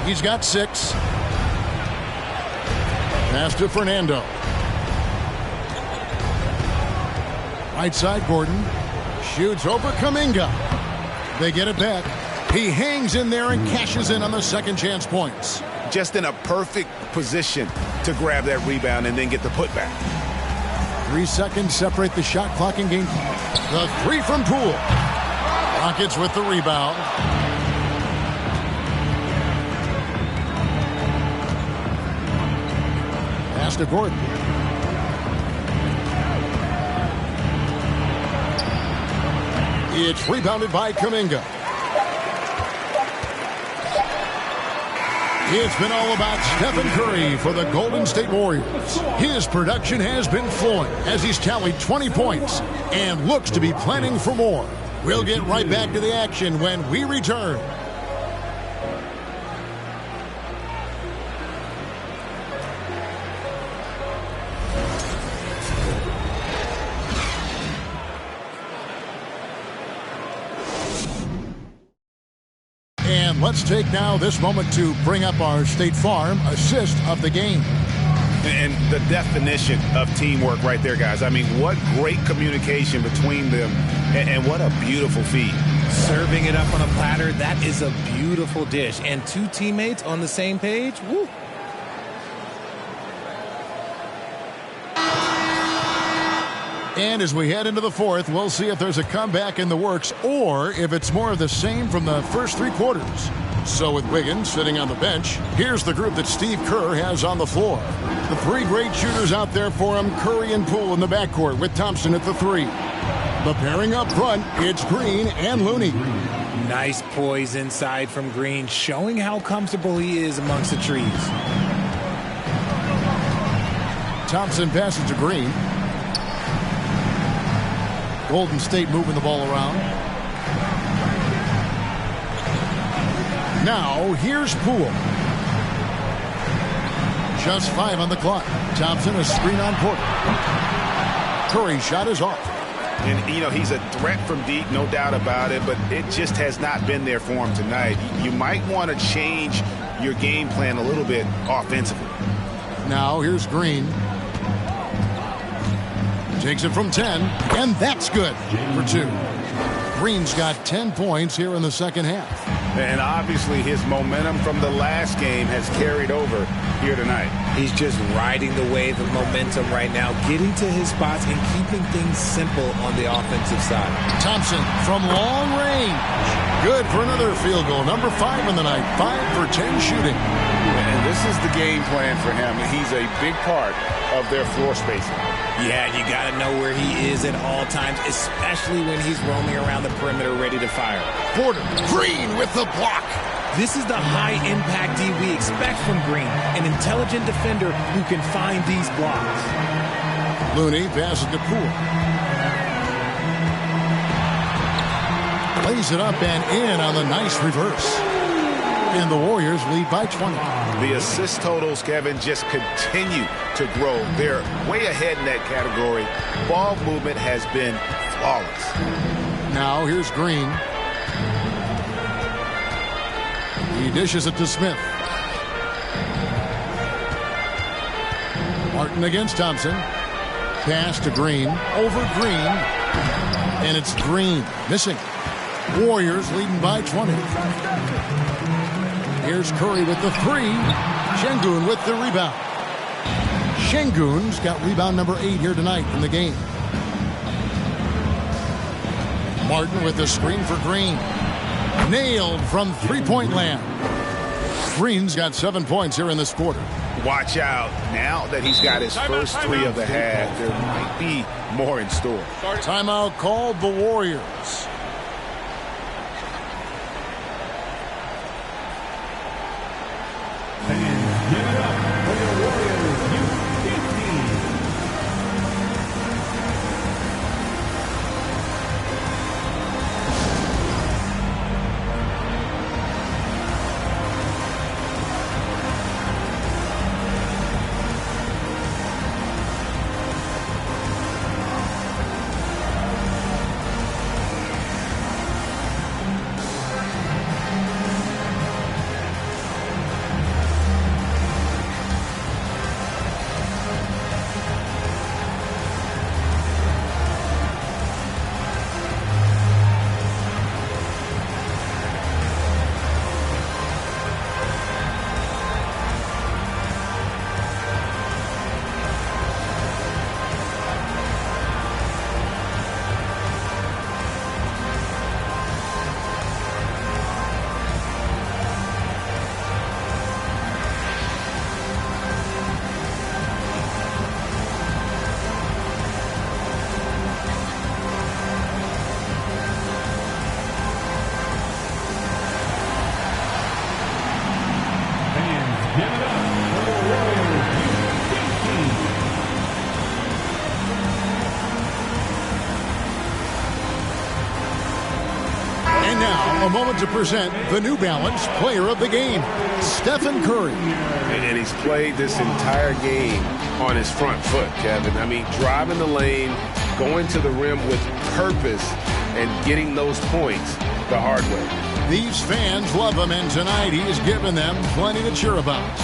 He's got 6. Pass to Fernando. Right side, Gordon. Shoots over Kuminga. They get it back. He hangs in there and cashes in on the second chance points. Just in a perfect position to grab that rebound and then get the putback. 3 seconds separate the shot clock and game. The 3 from Poole. Rockets with the rebound. Pass to Gordon. It's rebounded by Kuminga. It's been all about Stephen Curry for the Golden State Warriors. His production has been flowing as he's tallied 20 points and looks to be planning for more. We'll get right back to the action when we return. And let's take now this moment to bring up our State Farm assist of the game. And the definition of teamwork right there, guys. I mean, what great communication between them, and what a beautiful feed. Serving it up on a platter, that is a beautiful dish. And two teammates on the same page, woo. And as we head into the fourth, we'll see if there's a comeback in the works or if it's more of the same from the first three quarters. So with Wiggins sitting on the bench, here's the group that Steve Kerr has on the floor. The three great shooters out there for him, Curry and Poole in the backcourt with Thompson at the three. The pairing up front, it's Green and Looney. Nice poise inside from Green, showing how comfortable he is amongst the trees. Thompson passes to Green. Golden State moving the ball around. Now, here's Poole. Just 5 on the clock. Thompson a screen on Porter. Curry's shot is off. And, you know, he's a threat from deep, no doubt about it, but it just has not been there for him tonight. You might want to change your game plan a little bit offensively. Now, here's Green. Takes it from 10, and that's good for 2. Green's got 10 points here in the second half. And obviously his momentum from the last game has carried over here tonight. He's just riding the wave of momentum right now, getting to his spots and keeping things simple on the offensive side. Thompson from long range. Good for another field goal. Number 5 in the night. 5 for 10 shooting. And this is the game plan for him. He's a big part of their floor spacing. Yeah, you got to know where he is at all times, especially when he's roaming around the perimeter ready to fire. Porter, Green with the block. This is the high-impact D we expect from Green, an intelligent defender who can find these blocks. Looney passes to Poole. Lays it up and in on the nice reverse. And the Warriors lead by 20. The assist totals, Kevin, just continue to grow. They're way ahead in that category. Ball movement has been flawless. Now here's Green. He dishes it to Smith. Martin against Thompson. Pass to Green. Over Green. And it's Green. Missing. Warriors leading by 20. Here's Curry with the 3. Şengün with the rebound. Şengün's got rebound number 8 here tonight in the game. Martin with the screen for Green. Nailed from three-point land. Green's got 7 points here in this quarter. Watch out. Now that he's got his first 3 of the half, there might be more in store. Timeout called the Warriors. now, a moment to present the New Balance Player of the Game, Stephen Curry. And he's played this entire game on his front foot, Kevin. I mean, driving the lane, going to the rim with purpose, and getting those points the hard way. These fans love him, and tonight he has given them plenty to cheer about.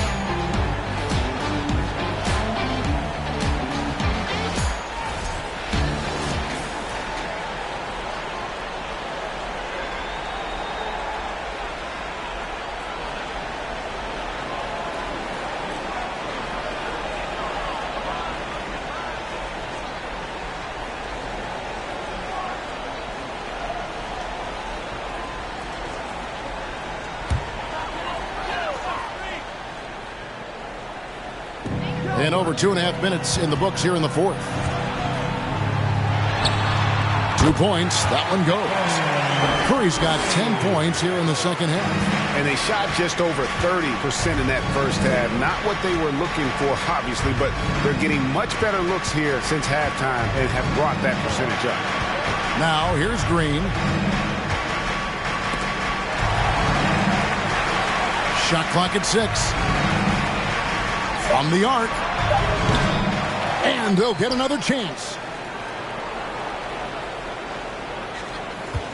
And over 2.5 minutes in the books here in the fourth. 2 points. That one goes. Curry's got 10 points here in the second half. And they shot just over 30% in that first half. Not what they were looking for, obviously, but they're getting much better looks here since halftime and have brought that percentage up. Now, here's Green. Shot clock at 6. From the arc. And they'll get another chance.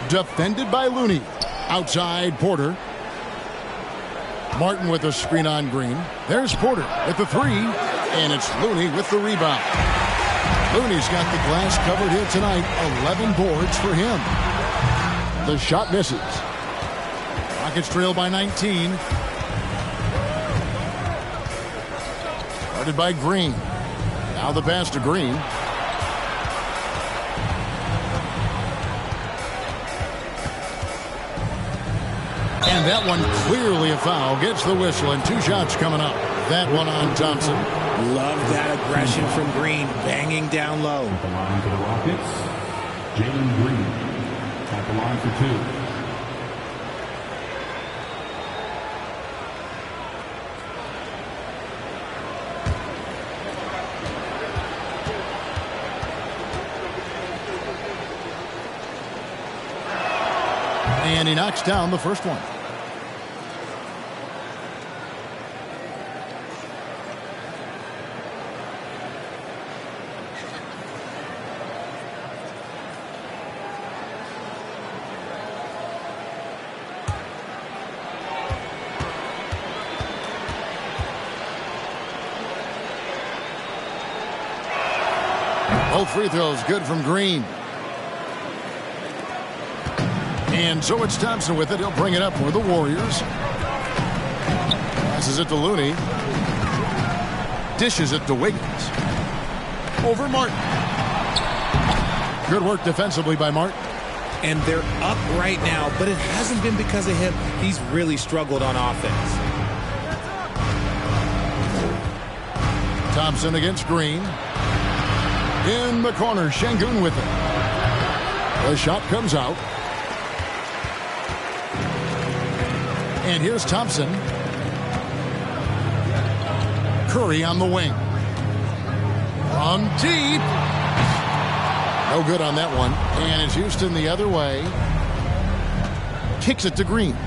Defended by Looney. Outside Porter. Martin with a screen on Green. There's Porter with the 3. And it's Looney with the rebound. Looney's got the glass covered here tonight. 11 boards for him. The shot misses. Rockets trail by 19. Guarded by Green. Now the pass to Green. And that one clearly a foul. Gets the whistle and 2 shots coming up. That one on Thompson. Love that aggression from Green, banging down low. At the line for the Rockets, Jalen Green. At the line for 2. And he knocks down the first one. Both free throws good from Green. And so it's Thompson with it. He'll bring it up for the Warriors. Passes it to Looney. Dishes it to Wiggins. Over Martin. Good work defensively by Martin. And they're up right now, but it hasn't been because of him. He's really struggled on offense. Thompson against Green. In the corner, Şengün with it. The shot comes out. And here's Thompson. Curry on the wing. From deep. No good on that one. And it's Houston the other way. Kicks it to Green.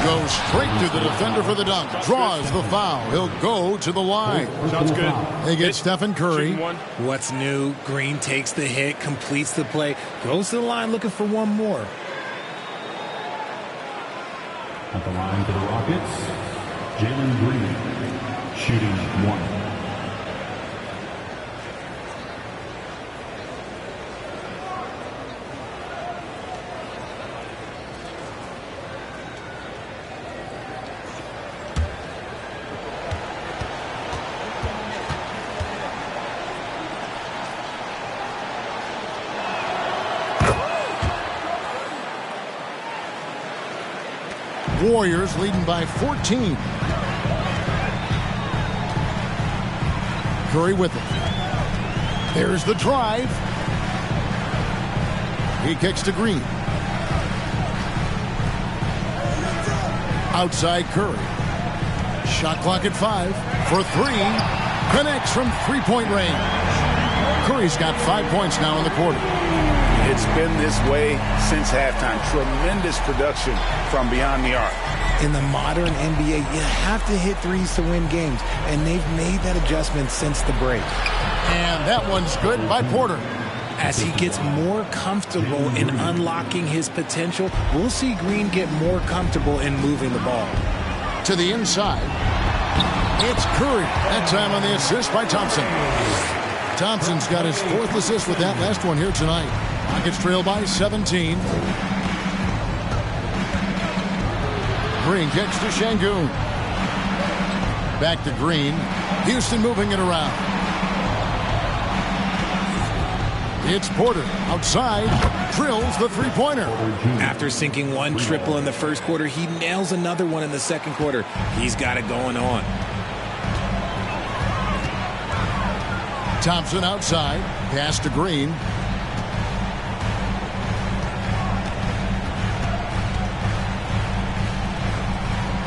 Goes straight to the defender for the dunk. Draws the foul. He'll go to the line. Sounds good. They get Stephen Curry. What's new? Green takes the hit, completes the play, goes to the line looking for one more. At the line for the Rockets, Jalen Green, shooting 1. Warriors leading by 14. Curry with it. There's the drive. He kicks to Green. Outside Curry. Shot clock at 5 for 3. Connects from three-point range. Curry's got 5 points now in the quarter. It's been this way since halftime. Tremendous production from beyond the arc. In the modern NBA, you have to hit threes to win games, and they've made that adjustment since the break. And that one's good by Porter. As he gets more comfortable in unlocking his potential, we'll see Green get more comfortable in moving the ball. To the inside. It's Curry. That time on the assist by Thompson. Thompson's got his 4th assist with that last one here tonight. Rockets trail by 17. Green kicks to Şengün. Back to Green. Houston moving it around. It's Porter outside, drills the three-pointer. After sinking one triple in the first quarter, he nails another one in the second quarter. He's got it going on. Thompson outside, pass to Green.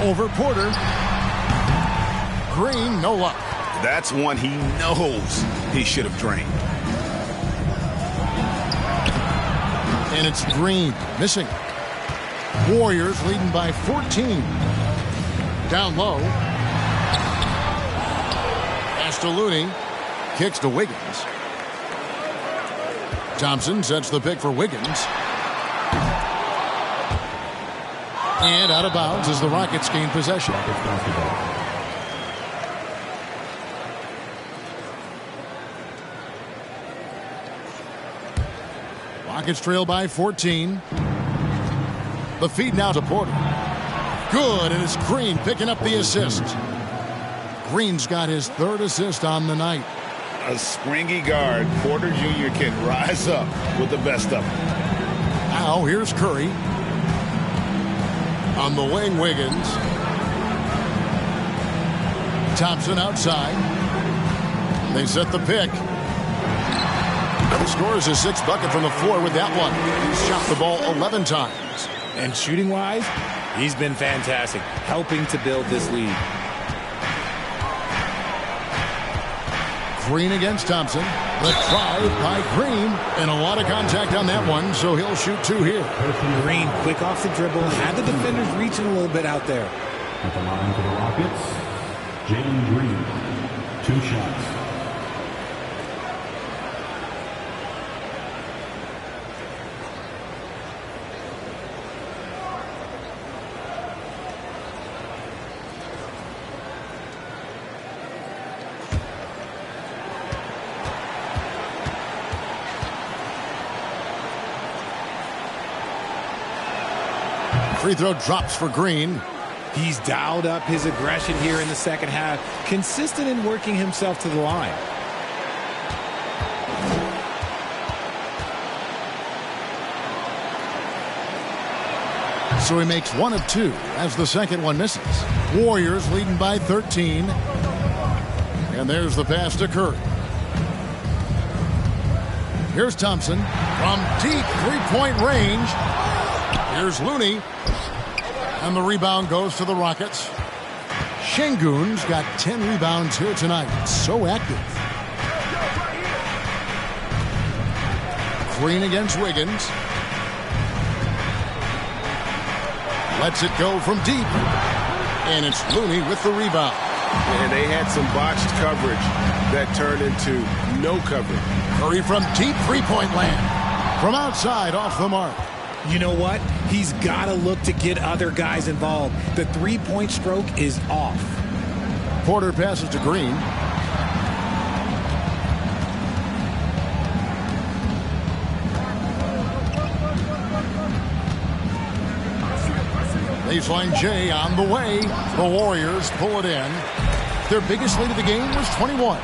Over Porter. Green, no luck. That's one he knows he should have drained. And it's Green, missing. Warriors leading by 14. Down low. Pass to Looney. Kicks to Wiggins. Thompson sets the pick for Wiggins. And out of bounds as the Rockets gain possession. Rockets trail by 14. The feed now to Porter. Good, and it's Green picking up the assist. Green's got his 3rd assist on the night. A springy guard, Porter Jr. can rise up with the best of them. Now here's Curry. On the wing, Wiggins. Thompson outside. They set the pick. He scores his 6th bucket from the floor with that one. He's shot the ball 11 times. And shooting-wise, he's been fantastic, helping to build this lead. Green against Thompson. The drive by Green. And a lot of contact on that one, so he'll shoot 2 here. Green, quick off the dribble, had the defenders reaching a little bit out there. At the line for the Rockets, Jalen Green, 2 shots. Free throw drops for Green. He's dialed up his aggression here in the second half, consistent in working himself to the line. So he makes 1 of 2 as the second one misses. Warriors leading by 13. And there's the pass to Curry. Here's Thompson from deep 3-point range. Here's Looney. And the rebound goes to the Rockets. Şengün's got 10 rebounds here tonight. So active. Green against Wiggins. Lets it go from deep. And it's Looney with the rebound. And they had some botched coverage that turned into no coverage. Curry from deep 3-point land. From outside, off the mark. You know what? He's got to look to get other guys involved. The 3-point stroke is off. Porter passes to Green. Baseline J on the way. The Warriors pull it in. Their biggest lead of the game was 21.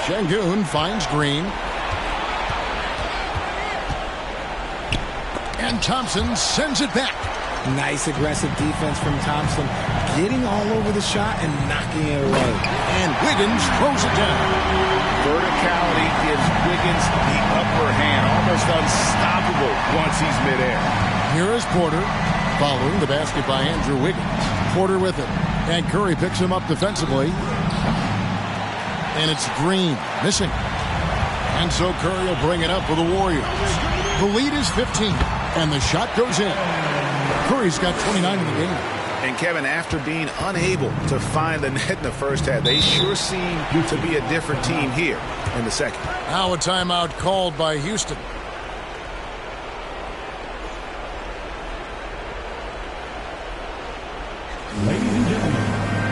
Şengün finds Green. And Thompson sends it back. Nice aggressive defense from Thompson, getting all over the shot and knocking it away. And Wiggins throws it down. Verticality gives Wiggins the upper hand, almost unstoppable once he's midair. Here is Porter, following the basket by Andrew Wiggins. Porter with it, and Curry picks him up defensively. And it's Green, missing. And so Curry will bring it up for the Warriors. The lead is 15, and the shot goes in. Curry's got 29 in the game. And Kevin, after being unable to find the net in the first half, they sure seem to be a different team here in the second. Now a timeout called by Houston. Ladies and gentlemen,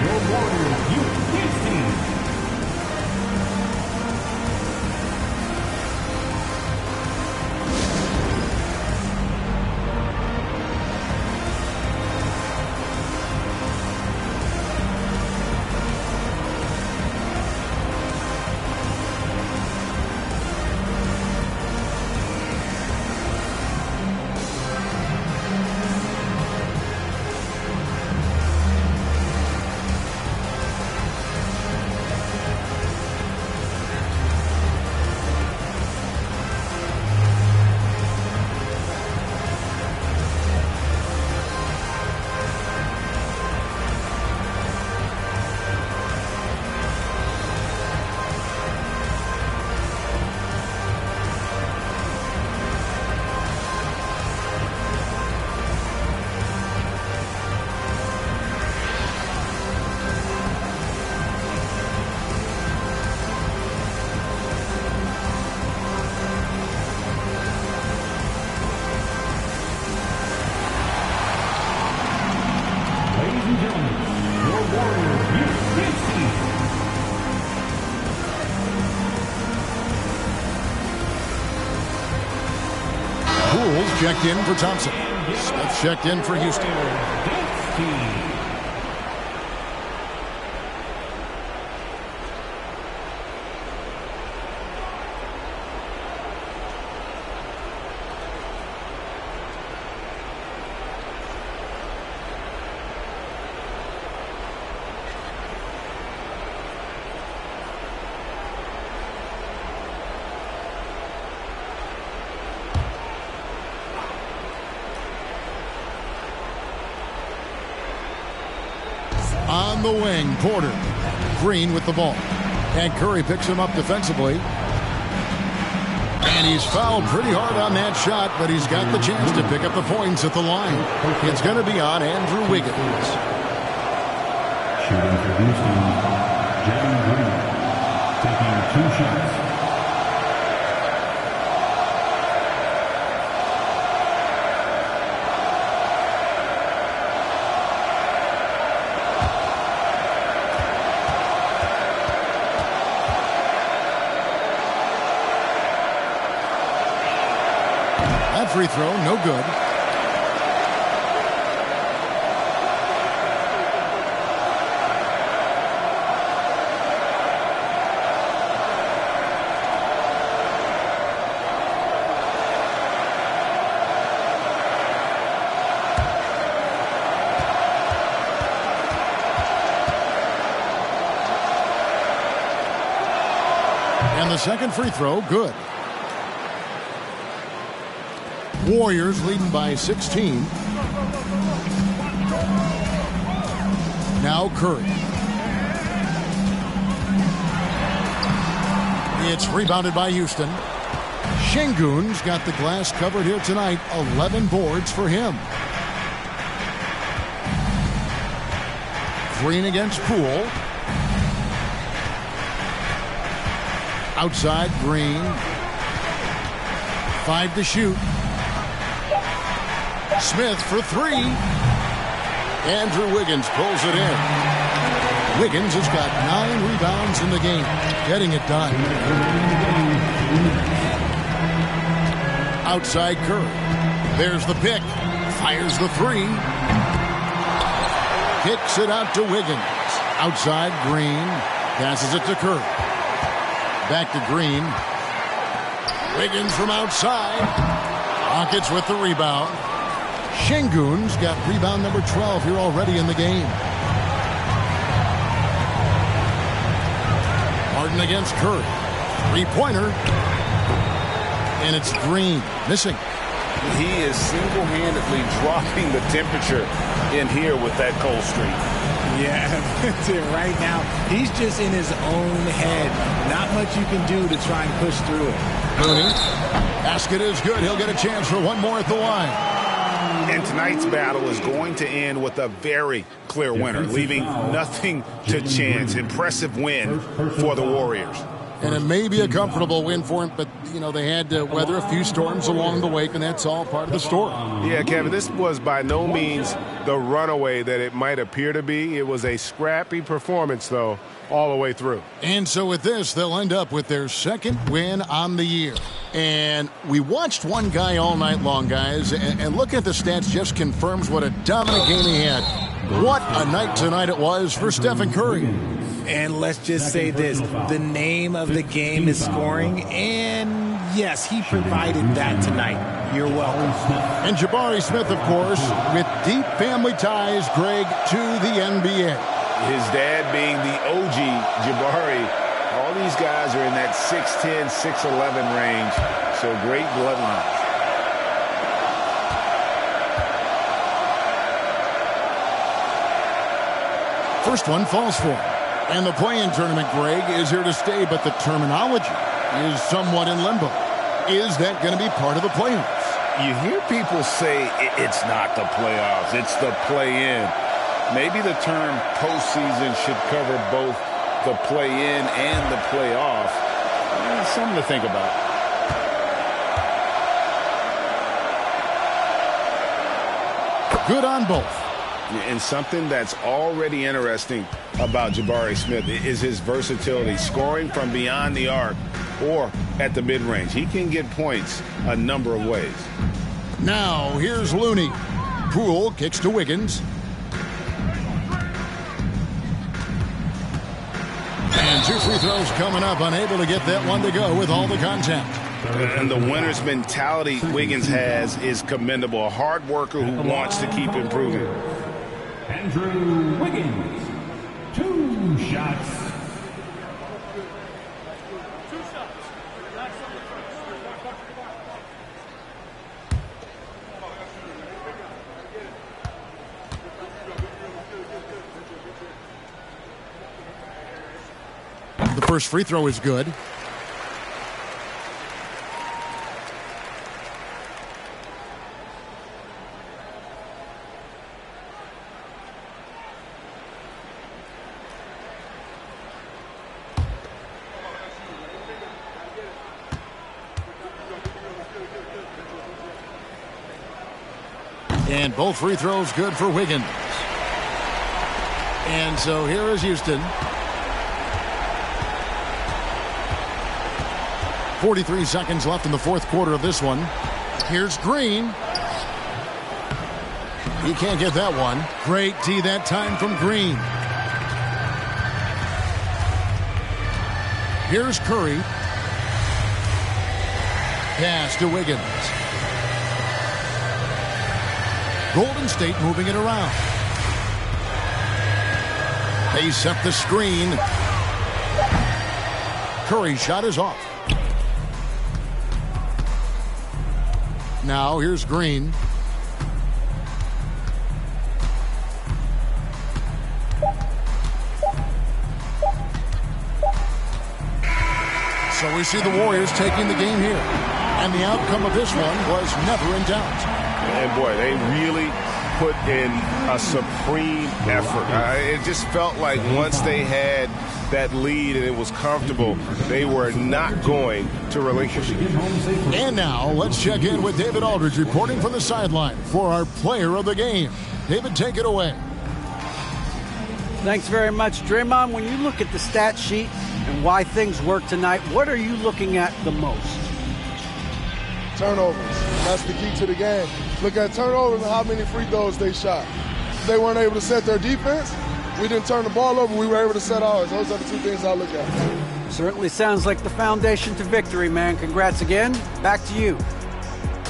your Warriors Youth Kids team. Pools checked in for Thompson. Smith checked in for Houston. On the wing, Porter. Green with the ball. And Curry picks him up defensively. And he's fouled pretty hard on that shot, but he's got the chance to pick up the points at the line. It's going to be on Andrew Wiggins. Shooting for Houston, Jalen Green. Taking 2 shots. Free throw, no good. And the second free throw, good. Warriors leading by 16. Now Curry. It's rebounded by Houston. Şengün's got the glass covered here tonight. 11 boards for him. Green against Poole. Outside, Green. 5 to shoot. Smith for 3. Andrew Wiggins pulls it in. Wiggins has got 9 rebounds in the game, getting it done. Outside Curry. There's the pick. Fires the 3. Kicks it out to Wiggins. Outside Green. Passes it to Curry. Back to Green. Wiggins from outside. Rockets with the rebound. Şengün's got rebound number 12 here already in the game. Harden against Curry. 3-pointer. And it's Green. Missing. He is single-handedly dropping the temperature in here with that cold streak. Yeah, that's it. Right now, he's just in his own head. Not much you can do to try and push through it. Mooney, basket is good. He'll get a chance for one more at the line. And tonight's battle is going to end with a very clear winner, leaving nothing to chance. Impressive win for the Warriors. And it may be a comfortable win for him, but, you know, they had to weather a few storms along the way, and that's all part of the story. Yeah, Kevin, this was by no means the runaway that it might appear to be. It was a scrappy performance, though, all the way through. And so with this, they'll end up with their second win on the year. And we watched one guy all night long, guys, and looking at the stats just confirms what a dominant game he had. What a night tonight it was for Stephen Curry. And let's just say this, the name of the game is scoring, and yes, he provided that tonight. You're welcome. And Jabari Smith, of course, with deep family ties, Greg, to the NBA. His dad being the OG Jabari. All these guys are in that 6'10", 6'11 range, so great bloodlines. First one falls for him. And the play-in tournament, Greg, is here to stay, but the terminology is somewhat in limbo. Is that going to be part of the playoffs? You hear people say it's not the playoffs, it's the play-in. Maybe the term postseason should cover both the play-in and the playoff. Something to think about. Good on both. And something that's already interesting about Jabari Smith is his versatility, scoring from beyond the arc or at the mid-range. He can get points a number of ways. Now, here's Looney. Poole kicks to Wiggins. And two free throws coming up, unable to get that one to go with all the contact. And the winner's mentality Wiggins has is commendable. A hard worker who wants to keep improving. Andrew Wiggins, 2 shots. The first free throw is good. And both free throws good for Wiggins. And so here is Houston. 43 seconds left in the fourth quarter of this one. Here's Green. He can't get that one. Great D that time from Green. Here's Curry. Pass to Wiggins. Golden State moving it around. They set the screen. Curry's shot is off. Now here's Green. So we see the Warriors taking the game here. And the outcome of this one was never in doubt. And boy, they really put in a supreme effort. It just felt like once they had that lead and it was comfortable, they were not going to relinquish it. And now let's check in with David Aldridge reporting from the sideline for our player of the game. David, take it away. Thanks very much, Draymond. When you look at the stat sheet and why things work tonight, what are you looking at the most? Turnovers. That's the key to the game. Look at turnovers and how many free throws they shot. They weren't able to set their defense. We didn't turn the ball over. We were able to set ours. Those are the two things I look at. Certainly sounds like the foundation to victory, man. Congrats again. Back to you.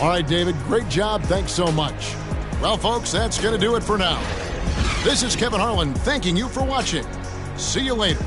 All right, David. Great job. Thanks so much. Well, folks, that's going to do it for now. This is Kevin Harlan thanking you for watching. See you later.